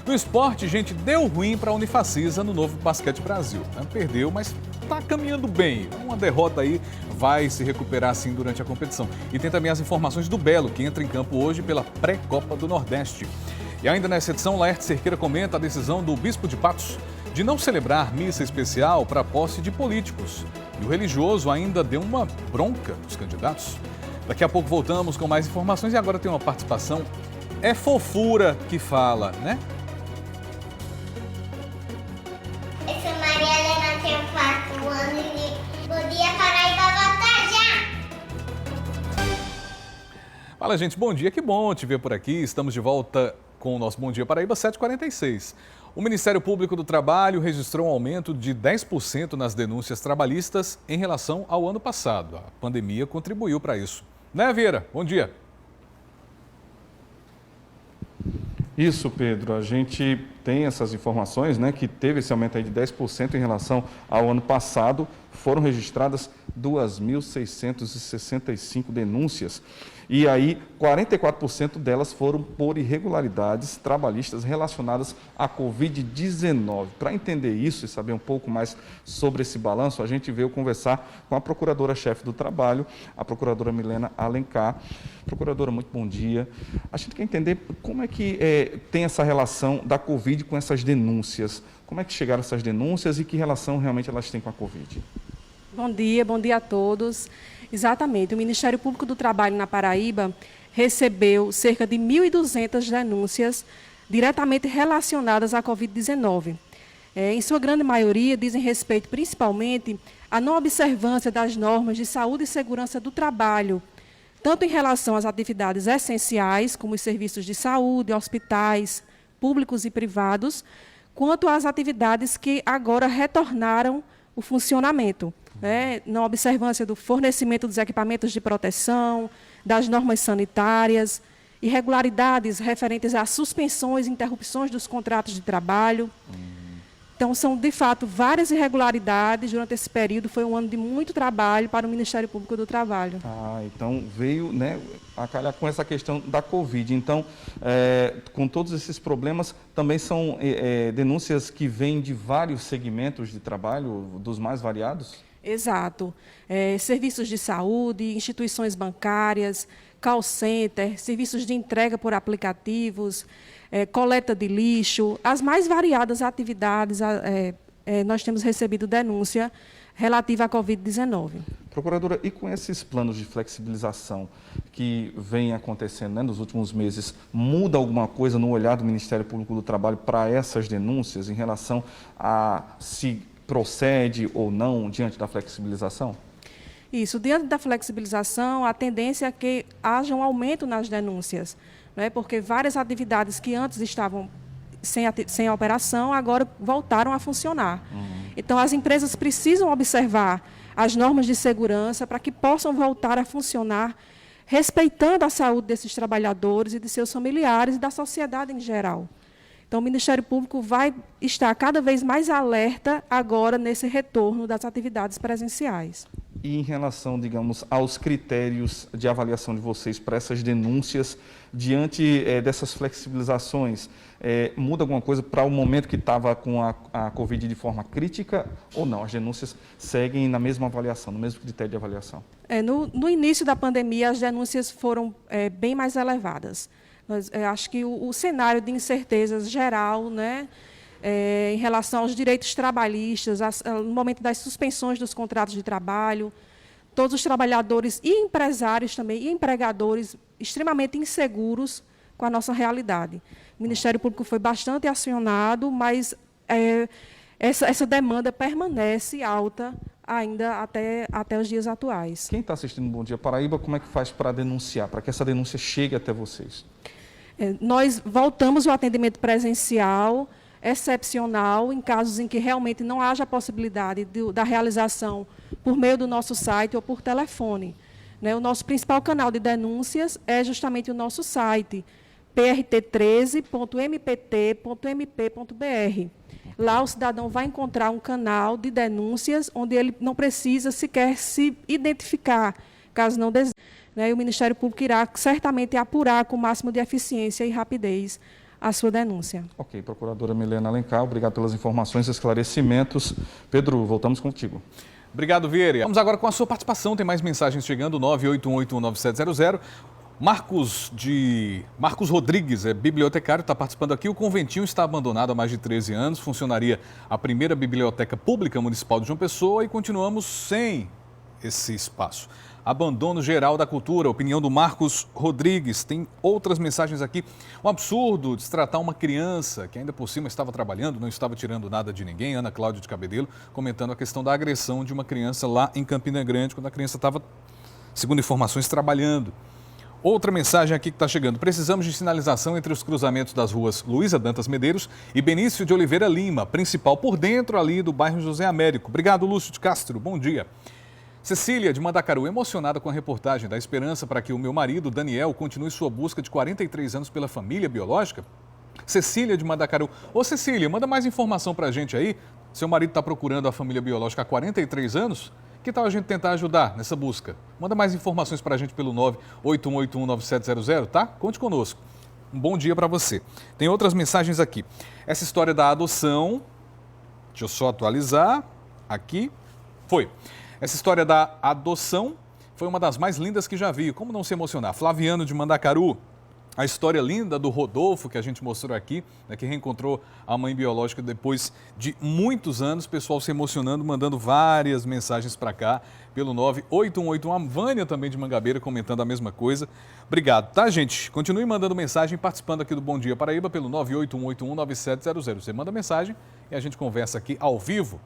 No esporte, gente, deu ruim para a Unifacisa no Novo Basquete Brasil. Perdeu, mas está caminhando bem. Uma derrota aí vai se recuperar sim durante a competição. E tem também as informações do Belo, que entra em campo hoje pela pré-Copa do Nordeste. E ainda nessa edição, Laerte Cerqueira comenta a decisão do Bispo de Patos de não celebrar missa especial para a posse de políticos. E o religioso ainda deu uma bronca nos candidatos. Daqui a pouco voltamos com mais informações e agora tem uma participação. É fofura que fala, né? Eu sou Maria Helena, tenho 4 anos e Bom Dia Paraíba, volta já! Fala, gente, bom dia, que bom te ver por aqui. Estamos de volta com o nosso Bom Dia Paraíba 7h46. O Ministério Público do Trabalho registrou um aumento de 10% nas denúncias trabalhistas em relação ao ano passado. A pandemia contribuiu para isso. Né, Vieira? Bom dia. Isso, Pedro. A gente tem essas informações, né, que teve esse aumento aí de 10% em relação ao ano passado. Foram registradas 2.665 denúncias. E aí, 44% delas foram por irregularidades trabalhistas relacionadas à Covid-19. Para entender isso e saber um pouco mais sobre esse balanço, a gente veio conversar com a Procuradora-Chefe do Trabalho, a Procuradora Milena Alencar. Procuradora, muito bom dia. A gente quer entender como é que tem essa relação da Covid com essas denúncias. Como é que chegaram essas denúncias e que relação realmente elas têm com a Covid? Bom dia a todos. Exatamente, o Ministério Público do Trabalho na Paraíba recebeu cerca de 1.200 denúncias diretamente relacionadas à Covid-19. Em sua grande maioria, dizem respeito principalmente à não observância das normas de saúde e segurança do trabalho, tanto em relação às atividades essenciais, como os serviços de saúde, hospitais, públicos e privados, quanto às atividades que agora retornaram o funcionamento. Na observância do fornecimento dos equipamentos de proteção, das normas sanitárias, irregularidades referentes a suspensões e interrupções dos contratos de trabalho. Então, são, de fato, várias irregularidades durante esse período. Foi um ano de muito trabalho para o Ministério Público do Trabalho. Então veio, né, a calhar com essa questão da Covid. Então, com todos esses problemas, também são denúncias que vêm de vários segmentos de trabalho, dos mais variados? Exato. Serviços de saúde, instituições bancárias, call center, serviços de entrega por aplicativos, coleta de lixo, as mais variadas atividades, nós temos recebido denúncia relativa à Covid-19. Procuradora, e com esses planos de flexibilização que vem acontecendo, né, nos últimos meses, muda alguma coisa no olhar do Ministério Público do Trabalho para essas denúncias em relação a se procede ou não diante da flexibilização? Isso, diante da flexibilização, a tendência é que haja um aumento nas denúncias, né, porque várias atividades que antes estavam sem operação, agora voltaram a funcionar. Então, as empresas precisam observar as normas de segurança para que possam voltar a funcionar respeitando a saúde desses trabalhadores e de seus familiares e da sociedade em geral. Então, o Ministério Público vai estar cada vez mais alerta agora nesse retorno das atividades presenciais. E em relação, digamos, aos critérios de avaliação de vocês para essas denúncias, diante dessas flexibilizações, muda alguma coisa para o momento que estava com a Covid de forma crítica ou não? As denúncias seguem na mesma avaliação, no mesmo critério de avaliação? No início da pandemia, as denúncias foram bem mais elevadas. Acho que o cenário de incertezas geral, né, em relação aos direitos trabalhistas, no momento das suspensões dos contratos de trabalho, todos os trabalhadores e empresários também, e empregadores extremamente inseguros com a nossa realidade. O Ministério Público foi bastante acionado, mas essa demanda permanece alta ainda até os dias atuais. Quem está assistindo Bom Dia Paraíba, como é que faz para denunciar, para que essa denúncia chegue até vocês? Nós voltamos ao atendimento presencial, excepcional, em casos em que realmente não haja possibilidade da realização por meio do nosso site ou por telefone. O nosso principal canal de denúncias é justamente o nosso site, prt13.mpt.mp.br. Lá o cidadão vai encontrar um canal de denúncias onde ele não precisa sequer se identificar, caso não deseje. E o Ministério Público irá certamente apurar com o máximo de eficiência e rapidez a sua denúncia. Ok, procuradora Milena Alencar, obrigado pelas informações e esclarecimentos. Pedro, voltamos contigo. Obrigado, Vieira. Vamos agora com a sua participação. Tem mais mensagens chegando, 981819700. Marcos Rodrigues, bibliotecário, está participando aqui. O conventinho está abandonado há mais de 13 anos. Funcionaria a primeira biblioteca pública municipal de João Pessoa e continuamos sem esse espaço. Abandono geral da cultura, opinião do Marcos Rodrigues. Tem outras mensagens aqui. Um absurdo destratar uma criança que ainda por cima estava trabalhando, não estava tirando nada de ninguém. Ana Cláudia de Cabedelo comentando a questão da agressão de uma criança lá em Campina Grande, quando a criança estava, segundo informações, trabalhando. Outra mensagem aqui que está chegando. Precisamos de sinalização entre os cruzamentos das ruas Luísa Dantas Medeiros e Benício de Oliveira Lima, principal por dentro ali do bairro José Américo. Obrigado, Lúcio de Castro. Bom dia. Cecília de Mandacaru, emocionada com a reportagem, dá esperança para que o meu marido, Daniel, continue sua busca de 43 anos pela família biológica? Cecília de Mandacaru. Ô Cecília, manda mais informação para a gente aí. Seu marido está procurando a família biológica há 43 anos? Que tal a gente tentar ajudar nessa busca? Manda mais informações para a gente pelo 981819700, tá? Conte conosco. Um bom dia para você. Tem outras mensagens aqui. Essa história da adoção, deixa eu só atualizar aqui. Foi. Essa história da adoção foi uma das mais lindas que já vi. Como não se emocionar? Flaviano de Mandacaru. A história linda do Rodolfo, que a gente mostrou aqui, né, que reencontrou a mãe biológica depois de muitos anos. Pessoal se emocionando, mandando várias mensagens para cá, pelo 98181. A Vânia também de Mangabeira comentando a mesma coisa. Obrigado, tá, gente? Continue mandando mensagem, participando aqui do Bom Dia Paraíba pelo 981819700. Você manda mensagem e a gente conversa aqui ao vivo.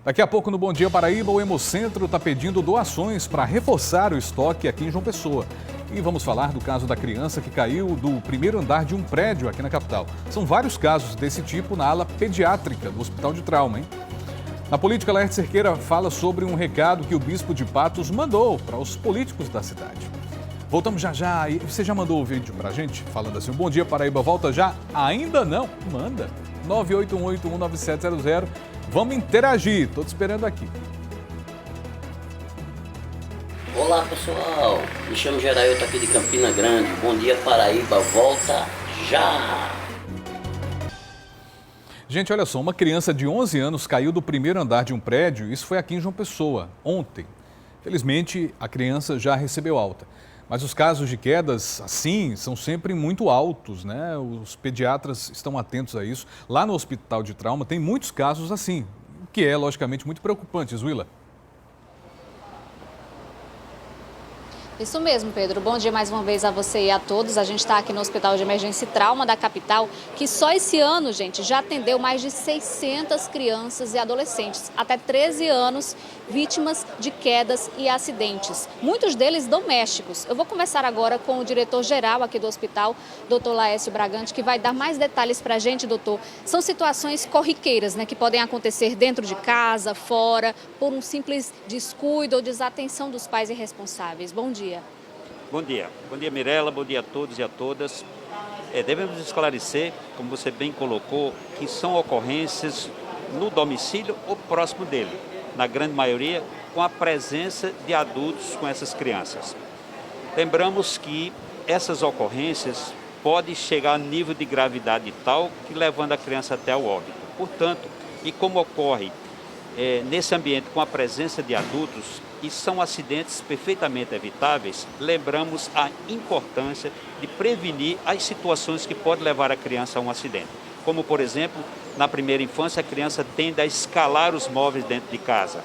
Daqui a pouco no Bom Dia Paraíba, o Hemocentro está pedindo doações para reforçar o estoque aqui em João Pessoa. E vamos falar do caso da criança que caiu do primeiro andar de um prédio aqui na capital. São vários casos desse tipo na ala pediátrica do Hospital de Trauma, hein? Na política, Laerte Cerqueira fala sobre um recado que o bispo de Patos mandou para os políticos da cidade. Voltamos já já. E você já mandou o vídeo para a gente? Falando assim, o Bom Dia Paraíba volta já? Ainda não? Manda. 981819700. Vamos interagir. Estou te esperando aqui. Olá, pessoal. Me chamo Gerailton, estou aqui de Campina Grande. Bom Dia Paraíba volta já. Gente, olha só. Uma criança de 11 anos caiu do primeiro andar de um prédio. Isso foi aqui em João Pessoa, ontem. Felizmente, a criança já recebeu alta. Mas os casos de quedas, assim, são sempre muito altos, né? Os pediatras estão atentos a isso. Lá no Hospital de Trauma tem muitos casos assim, o que é, logicamente, muito preocupante, Zuila. Isso mesmo, Pedro. Bom dia mais uma vez a você e a todos. A gente está aqui no Hospital de Emergência e Trauma da capital, que só esse ano, gente, já atendeu mais de 600 crianças e adolescentes, até 13 anos, vítimas de quedas e acidentes, muitos deles domésticos. Eu vou conversar agora com o diretor-geral aqui do hospital, doutor Laércio Bragante, que vai dar mais detalhes para a gente, doutor. São situações corriqueiras, né, que podem acontecer dentro de casa, fora, por um simples descuido ou desatenção dos pais irresponsáveis. Bom dia. Bom dia Mirela, bom dia a todos e a todas. Devemos esclarecer, como você bem colocou, que são ocorrências no domicílio ou próximo dele, na grande maioria com a presença de adultos com essas crianças. Lembramos que essas ocorrências podem chegar a nível de gravidade tal que levando a criança até o óbito. Portanto, e como ocorre nesse ambiente com a presença de adultos, e são acidentes perfeitamente evitáveis, lembramos a importância de prevenir as situações que podem levar a criança a um acidente. Como, por exemplo, na primeira infância, a criança tende a escalar os móveis dentro de casa.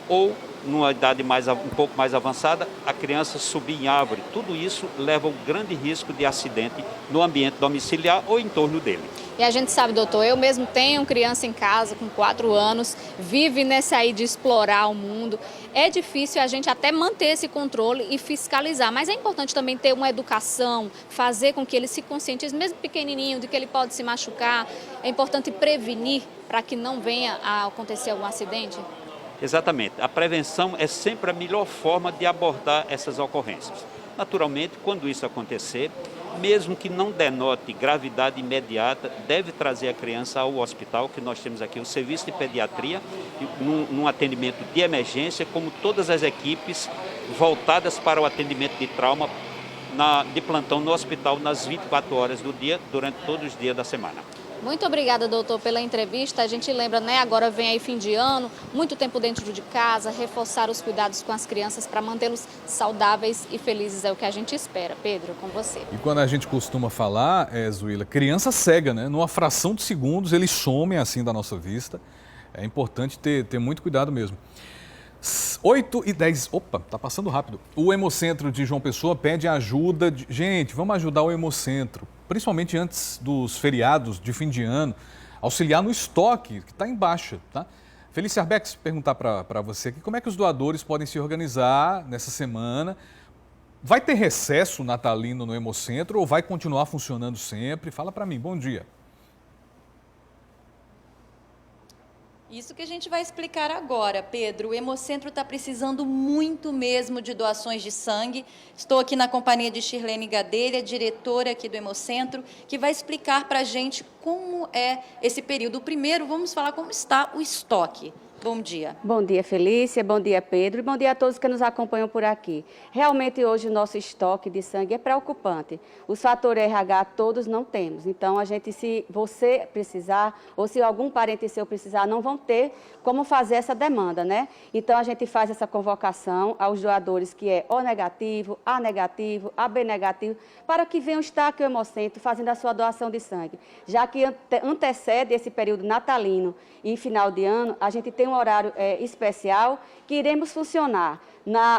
Ou, numa idade um pouco mais avançada, a criança subir em árvore. Tudo isso leva a um grande risco de acidente no ambiente domiciliar ou em torno dele. E a gente sabe, doutor, eu mesmo tenho criança em casa com 4 anos, vive nesse aí de explorar o mundo. É difícil a gente até manter esse controle e fiscalizar, mas é importante também ter uma educação, fazer com que ele se conscientize, mesmo pequenininho, de que ele pode se machucar. É importante prevenir para que não venha a acontecer algum acidente. Exatamente. A prevenção é sempre a melhor forma de abordar essas ocorrências. Naturalmente, quando isso acontecer, mesmo que não denote gravidade imediata, deve trazer a criança ao hospital, que nós temos aqui o serviço de pediatria, num atendimento de emergência, como todas as equipes voltadas para o atendimento de trauma de plantão no hospital nas 24 horas do dia, durante todos os dias da semana. Muito obrigada, doutor, pela entrevista. A gente lembra, né, agora vem aí fim de ano, muito tempo dentro de casa, reforçar os cuidados com as crianças para mantê-los saudáveis e felizes é o que a gente espera. Pedro, com você. E quando a gente costuma falar, Zuíla, criança cega, né? Numa fração de segundos eles somem assim da nossa vista. É importante ter muito cuidado mesmo. 8h10, opa, tá passando rápido. O Hemocentro de João Pessoa pede ajuda. Gente, vamos ajudar o Hemocentro, principalmente antes dos feriados de fim de ano, auxiliar no estoque, que está em baixa, tá? Felícia Arbex, perguntar para você aqui, como é que os doadores podem se organizar nessa semana? Vai ter recesso natalino no Hemocentro ou vai continuar funcionando sempre? Fala para mim, bom dia. Isso que a gente vai explicar agora, Pedro. O Hemocentro está precisando muito mesmo de doações de sangue. Estou aqui na companhia de Shirlene Gadelha, diretora aqui do Hemocentro, que vai explicar para a gente como é esse período. Primeiro, vamos falar como está o estoque. Bom dia. Bom dia, Felícia. Bom dia, Pedro. E bom dia a todos que nos acompanham por aqui. Realmente, hoje, o nosso estoque de sangue é preocupante. Os fatores RH todos não temos. Então, se você precisar, ou se algum parente seu precisar, não vão ter como fazer essa demanda, né? Então, a gente faz essa convocação aos doadores que é O negativo, A negativo, AB negativo, para que venham estar aqui o Hemocentro fazendo a sua doação de sangue. Já que antecede esse período natalino e final de ano, a gente tem um horário especial que iremos funcionar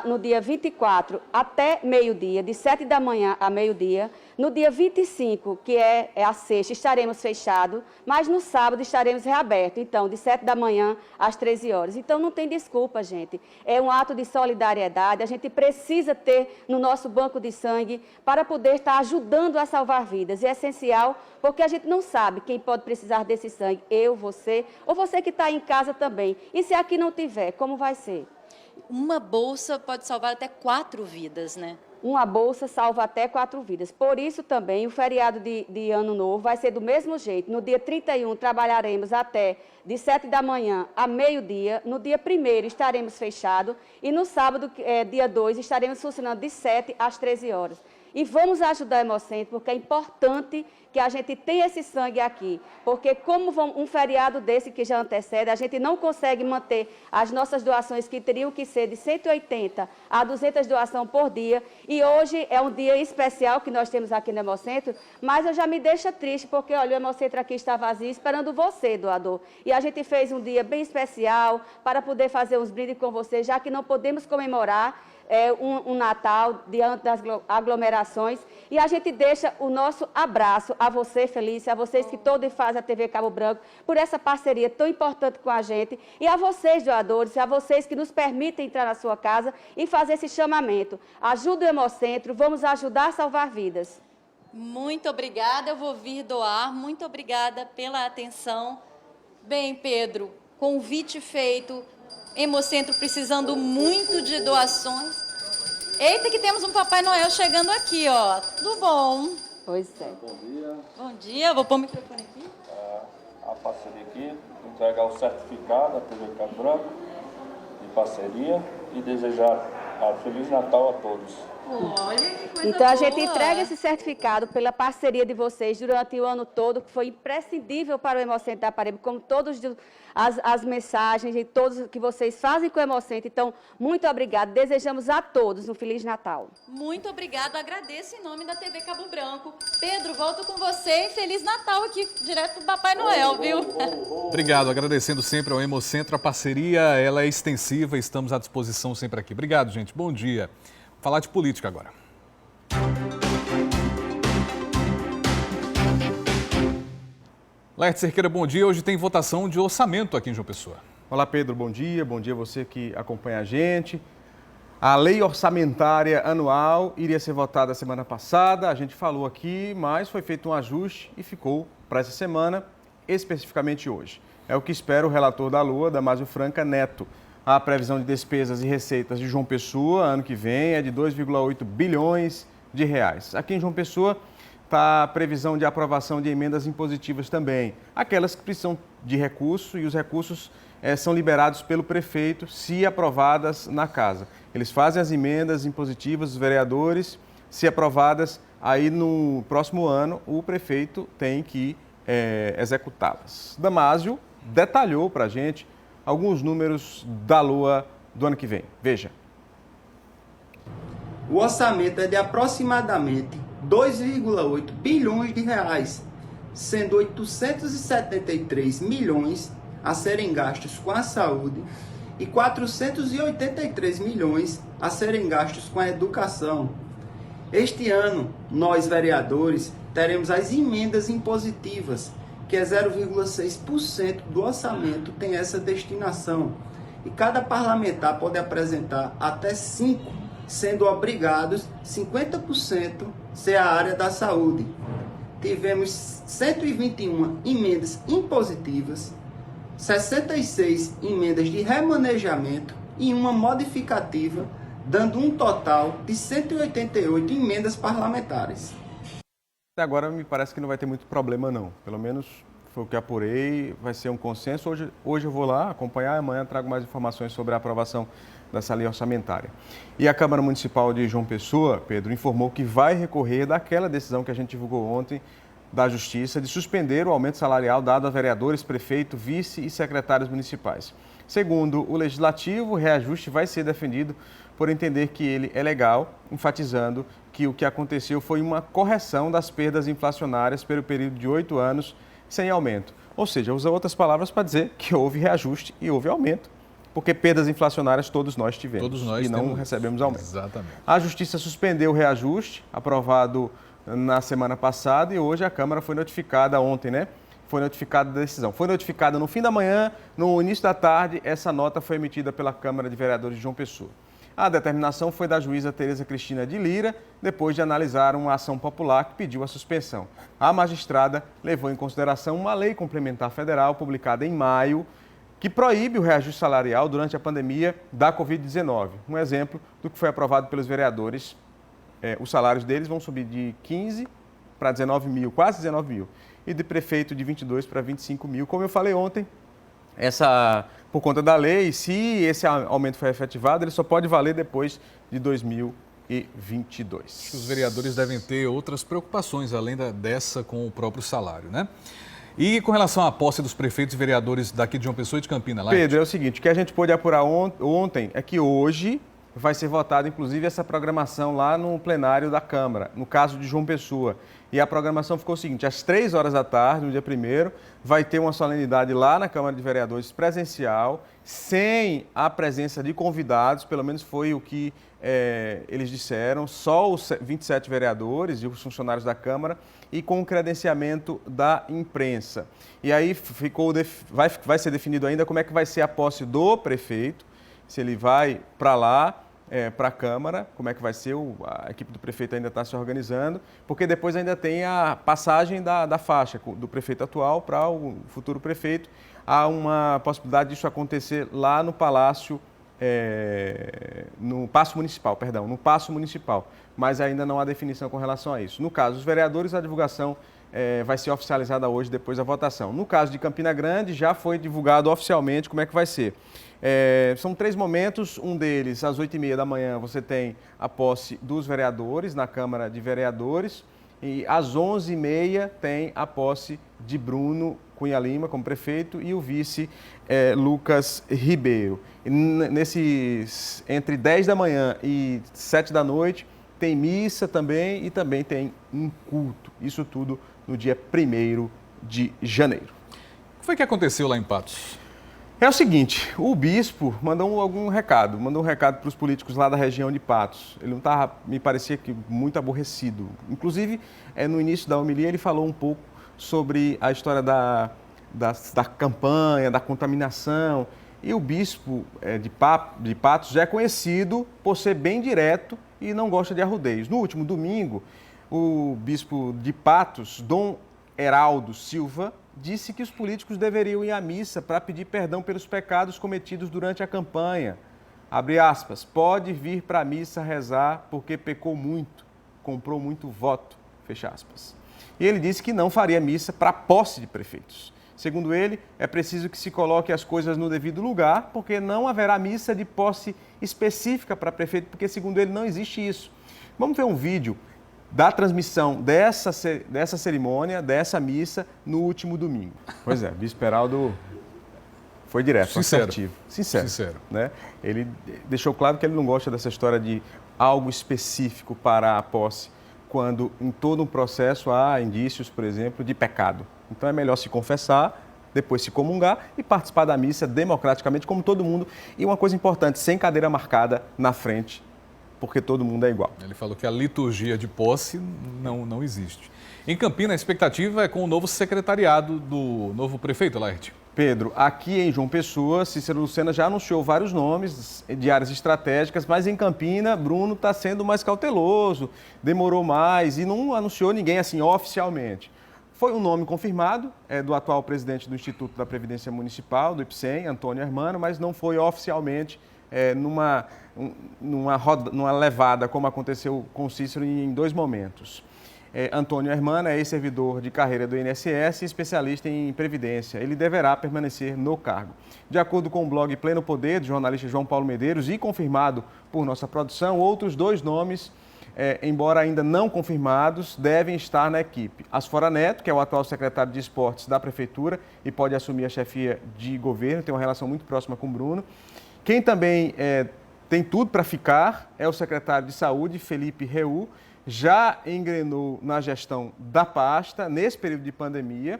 no dia 24 até meio-dia, de 7 da manhã a meio-dia. No dia 25, que é a sexta, estaremos fechados, mas no sábado estaremos reabertos, então, de 7 da manhã às 13 horas. Então, não tem desculpa, gente. É um ato de solidariedade, a gente precisa ter no nosso banco de sangue para poder estar ajudando a salvar vidas. E é essencial, porque a gente não sabe quem pode precisar desse sangue, eu, você, ou você que está em casa também. E se aqui não tiver, como vai ser? Uma bolsa pode salvar até 4 vidas, né? Uma bolsa salva até 4 vidas. Por isso também o feriado de Ano Novo vai ser do mesmo jeito. No dia 31 trabalharemos até de 7 da manhã a meio-dia. No dia 1º estaremos fechados e no sábado, dia 2, estaremos funcionando de 7 às 13 horas. E vamos ajudar o Hemocentro, porque é importante que a gente tenha esse sangue aqui. Porque como um feriado desse que já antecede, a gente não consegue manter as nossas doações, que teriam que ser de 180 a 200 doações por dia. E hoje é um dia especial que nós temos aqui no Hemocentro, mas eu já me deixa triste, porque olha, o Hemocentro aqui está vazio, esperando você, doador. E a gente fez um dia bem especial para poder fazer uns brindes com você, já que não podemos comemorar um Natal diante das aglomerações, e a gente deixa o nosso abraço a você, Felícia, a vocês que todos fazem a TV Cabo Branco, por essa parceria tão importante com a gente, e a vocês, doadores, e a vocês que nos permitem entrar na sua casa e fazer esse chamamento. Ajuda o Hemocentro, vamos ajudar a salvar vidas. Muito obrigada, eu vou vir doar, muito obrigada pela atenção. Bem, Pedro, convite feito, Hemocentro precisando muito de doações. Eita, que temos um Papai Noel chegando aqui, ó. Tudo bom? Pois é. Bom dia. Bom dia, vou pôr o microfone aqui. A parceria aqui, entregar o certificado, a TV Cabo Branco, de parceria e desejar Feliz Natal a todos. Olha que coisa Então a gente boa. entrega esse certificado pela parceria de vocês durante o ano todo, que foi imprescindível para o Hemocentro da Paraíba, como todas as mensagens e todos que vocês fazem com o Hemocentro. Então, muito obrigado. Desejamos a todos um Feliz Natal. Muito obrigado, agradeço em nome da TV Cabo Branco. Pedro, volto com você e Feliz Natal aqui, direto do Papai Noel, viu? Obrigado, agradecendo sempre ao Hemocentro. A parceria ela é extensiva, estamos à disposição sempre aqui. Obrigado, gente. Bom dia. Vou falar de política agora. Laerte Cerqueira, bom dia. Hoje tem votação de orçamento aqui em João Pessoa. Olá, Pedro, bom dia a você que acompanha a gente. A lei orçamentária anual iria ser votada semana passada, a gente falou aqui, mas foi feito um ajuste e ficou para essa semana, especificamente hoje. É o que espera o relator da LOA, Damásio Franca Neto. A previsão de despesas e receitas de João Pessoa, ano que vem, é de 2,8 bilhões de reais. Aqui em João Pessoa está a previsão de aprovação de emendas impositivas também, aquelas que precisam de recurso e os recursos são liberados pelo prefeito se aprovadas na casa. Eles fazem as emendas impositivas, os vereadores, se aprovadas, aí no próximo ano o prefeito tem que executá-las. Damásio detalhou para a gente alguns números da LOA do ano que vem. Veja. O orçamento é de aproximadamente 2,8 bilhões de reais, sendo 873 milhões a serem gastos com a saúde e 483 milhões a serem gastos com a educação. Este ano, nós vereadores teremos as emendas impositivas, que é 0,6% do orçamento tem essa destinação. E cada parlamentar pode apresentar até 5, sendo obrigados 50% ser a área da saúde. Tivemos 121 emendas impositivas, 66 emendas de remanejamento e uma modificativa, dando um total de 188 emendas parlamentares. Até agora me parece que não vai ter muito problema não, pelo menos foi o que apurei, vai ser um consenso. Hoje eu vou lá acompanhar, amanhã trago mais informações sobre a aprovação dessa lei orçamentária. E a Câmara Municipal de João Pessoa, Pedro, informou que vai recorrer daquela decisão que a gente divulgou ontem da Justiça de suspender o aumento salarial dado a vereadores, prefeito, vice e secretários municipais. Segundo o Legislativo, o reajuste vai ser defendido por entender que ele é legal, enfatizando que o que aconteceu foi uma correção das perdas inflacionárias pelo período de 8 anos sem aumento. Ou seja, usa outras palavras para dizer que houve reajuste e houve aumento, porque perdas inflacionárias todos nós tivemos. Todos nós e não temos. Recebemos aumento. Exatamente. A Justiça suspendeu o reajuste, aprovado na semana passada, e hoje a Câmara foi notificada ontem, né? Foi notificada da decisão. Foi notificada no fim da manhã, no início da tarde, essa nota foi emitida pela Câmara de Vereadores de João Pessoa. A determinação foi da juíza Tereza Cristina de Lira, depois de analisar uma ação popular que pediu a suspensão. A magistrada levou em consideração uma lei complementar federal publicada em maio, que proíbe o reajuste salarial durante a pandemia da Covid-19. Um exemplo do que foi aprovado pelos vereadores. Os salários deles vão subir de 15 para 19 mil, quase 19 mil. E de prefeito de 22 para 25 mil. Como eu falei ontem, por conta da lei, se esse aumento for efetivado, ele só pode valer depois de 2022. Acho que os vereadores devem ter outras preocupações, além dessa com o próprio salário, né? E com relação à posse dos prefeitos e vereadores daqui de João Pessoa e de Campina, lá. Pedro, é o seguinte, o que a gente pôde apurar ontem é que hoje vai ser votada, inclusive, essa programação lá no plenário da Câmara, no caso de João Pessoa. E a programação ficou o seguinte, às 3 horas da tarde, no dia 1º, vai ter uma solenidade lá na Câmara de Vereadores presencial, sem a presença de convidados, pelo menos foi o que eles disseram, só os 27 vereadores e os funcionários da Câmara, e com o credenciamento da imprensa. E aí vai ser definido ainda como é que vai ser a posse do prefeito, se ele vai para lá, para a Câmara, como é que vai ser, a equipe do prefeito ainda está se organizando, porque depois ainda tem a passagem da faixa do prefeito atual para o futuro prefeito. Há uma possibilidade disso acontecer lá no Palácio no Paço Municipal, no Paço Municipal, mas ainda não há definição com relação a isso. No caso dos vereadores, a divulgação vai ser oficializada hoje, depois da votação. No caso de Campina Grande, já foi divulgado oficialmente como é que vai ser. São 3 momentos, um deles, às 8h30 da manhã, você tem a posse dos vereadores na Câmara de Vereadores, e às 11h30 tem a posse de Bruno Cunha Lima como prefeito e o vice Lucas Ribeiro. Entre 10 da manhã e 7 da noite tem missa também e também tem um culto. Isso tudo no dia 1º de janeiro. O que foi que aconteceu lá em Patos? É o seguinte, o bispo mandou um recado para os políticos lá da região de Patos. Ele não estava, me parecia que muito aborrecido. Inclusive, no início da homilia, ele falou um pouco sobre a história da campanha, da contaminação. E o bispo de Patos já é conhecido por ser bem direto e não gosta de arrudeios. No último domingo, o bispo de Patos, Dom Heraldo Silva, disse que os políticos deveriam ir à missa para pedir perdão pelos pecados cometidos durante a campanha. Abre aspas, pode vir para a missa rezar porque pecou muito, comprou muito voto, fecha aspas. E ele disse que não faria missa para a posse de prefeitos. Segundo ele, é preciso que se coloque as coisas no devido lugar, porque não haverá missa de posse específica para prefeito, porque segundo ele não existe isso. Vamos ver um vídeo da transmissão dessa cerimônia, dessa missa, no último domingo. Pois é, bispo Heraldo foi direto, assertivo. Sincero. Né? Ele deixou claro que ele não gosta dessa história de algo específico para a posse, quando em todo um processo há indícios, por exemplo, de pecado. Então é melhor se confessar, depois se comungar e participar da missa democraticamente, como todo mundo. E uma coisa importante, sem cadeira marcada na frente, porque todo mundo é igual. Ele falou que a liturgia de posse não existe. Em Campinas, a expectativa é com o novo secretariado do novo prefeito, Laerte. Pedro, aqui em João Pessoa, Cícero Lucena já anunciou vários nomes de áreas estratégicas, mas em Campina, Bruno está sendo mais cauteloso, demorou mais e não anunciou ninguém assim oficialmente. Foi um nome confirmado, do atual presidente do Instituto da Previdência Municipal, do IPSEM, Antônio Hermano, mas não foi oficialmente numa levada, como aconteceu com Cícero em 2 momentos. Antônio Hermano é ex-servidor de carreira do INSS e especialista em Previdência. Ele deverá permanecer no cargo. De acordo com o blog Pleno Poder, do jornalista João Paulo Medeiros, e confirmado por nossa produção, outros 2 nomes, embora ainda não confirmados, devem estar na equipe. Asfora Neto, que é o atual secretário de Esportes da Prefeitura e pode assumir a chefia de governo, tem uma relação muito próxima com o Bruno. Quem também tem tudo para ficar é o secretário de Saúde, Felipe Reu, já engrenou na gestão da pasta nesse período de pandemia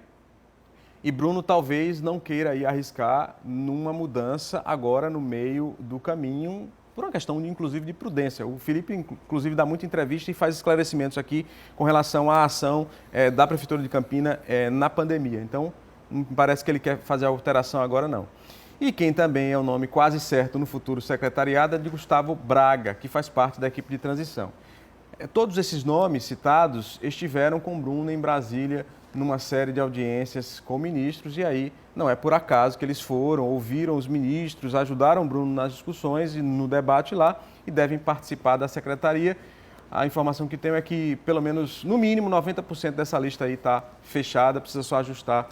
e Bruno talvez não queira aí arriscar numa mudança agora no meio do caminho, por uma questão, inclusive, de prudência. O Felipe, inclusive, dá muita entrevista e faz esclarecimentos aqui com relação à ação da Prefeitura de Campina na pandemia. Então, não parece que ele quer fazer alteração agora, não. E quem também é o nome quase certo no futuro secretariado é de Gustavo Braga, que faz parte da equipe de transição. Todos esses nomes citados estiveram com Bruno em Brasília numa série de audiências com ministros e aí não é por acaso que eles foram, ouviram os ministros, ajudaram Bruno nas discussões e no debate lá e devem participar da secretaria. A informação que tenho é que pelo menos, no mínimo, 90% dessa lista aí está fechada, precisa só ajustar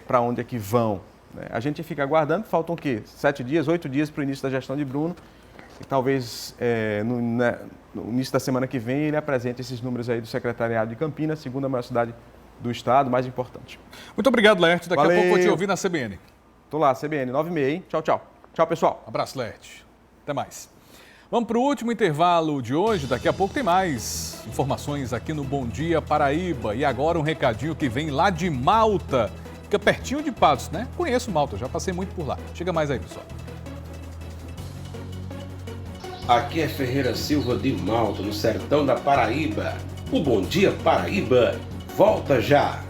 para onde é que vão. A gente fica aguardando, faltam o quê? 7 dias, 8 dias para o início da gestão de Bruno. E talvez no início da semana que vem ele apresente esses números aí do secretariado de Campinas, segunda maior cidade do estado, mais importante. Muito obrigado, Laerte. Daqui Valeu. a pouco vou te ouvir na CBN. Tô lá, CBN, 9h30, hein? Tchau, tchau. Tchau, pessoal. Abraço, Laerte. Até mais. Vamos para o último intervalo de hoje. Daqui a pouco tem mais informações aqui no Bom Dia Paraíba. E agora um recadinho que vem lá de Malta. Fica pertinho de Patos, né? Conheço Malta, já passei muito por lá. Chega mais aí, pessoal. Aqui é Ferreira Silva de Malta, no sertão da Paraíba. O Bom Dia Paraíba volta já!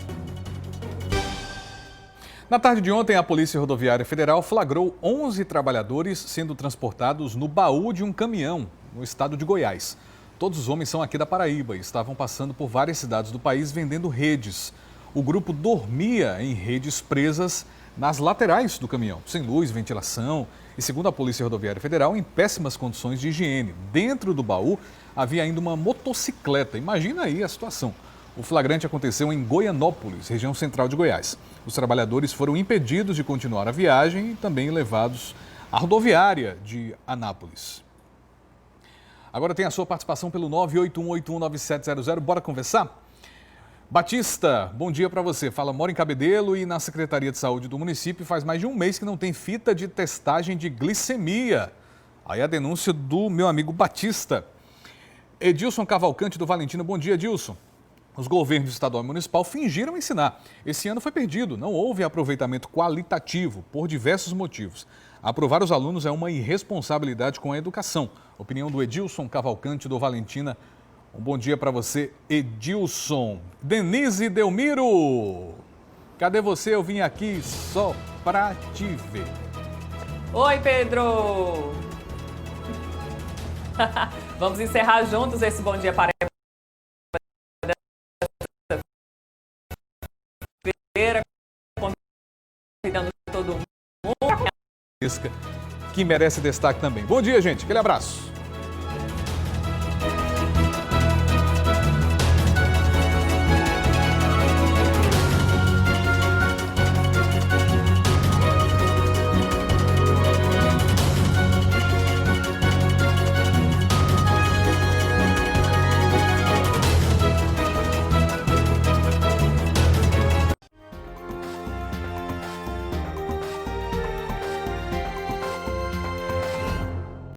Na tarde de ontem, a Polícia Rodoviária Federal flagrou 11 trabalhadores sendo transportados no baú de um caminhão no estado de Goiás. Todos os homens são aqui da Paraíba e estavam passando por várias cidades do país vendendo redes. O grupo dormia em redes presas nas laterais do caminhão, sem luz, ventilação e, segundo a Polícia Rodoviária Federal, em péssimas condições de higiene. Dentro do baú havia ainda uma motocicleta. Imagina aí a situação. O flagrante aconteceu em Goianópolis, região central de Goiás. Os trabalhadores foram impedidos de continuar a viagem e também levados à rodoviária de Anápolis. Agora tem a sua participação pelo 981819700. Bora conversar? Batista, bom dia para você. Mora em Cabedelo e na Secretaria de Saúde do município faz mais de um mês que não tem fita de testagem de glicemia. Aí a denúncia do meu amigo Batista. Edilson Cavalcante do Valentina, bom dia, Edilson. Os governos estadual e municipal fingiram ensinar. Esse ano foi perdido, não houve aproveitamento qualitativo por diversos motivos. Aprovar os alunos é uma irresponsabilidade com a educação. Opinião do Edilson Cavalcante do Valentina. Um bom dia para você, Edilson. Denise Delmiro, cadê você? Eu vim aqui só para te ver. Oi, Pedro. Vamos encerrar juntos esse Bom Dia Paraíba. Convidando todo mundo. Que merece destaque também. Bom dia, gente. Aquele abraço.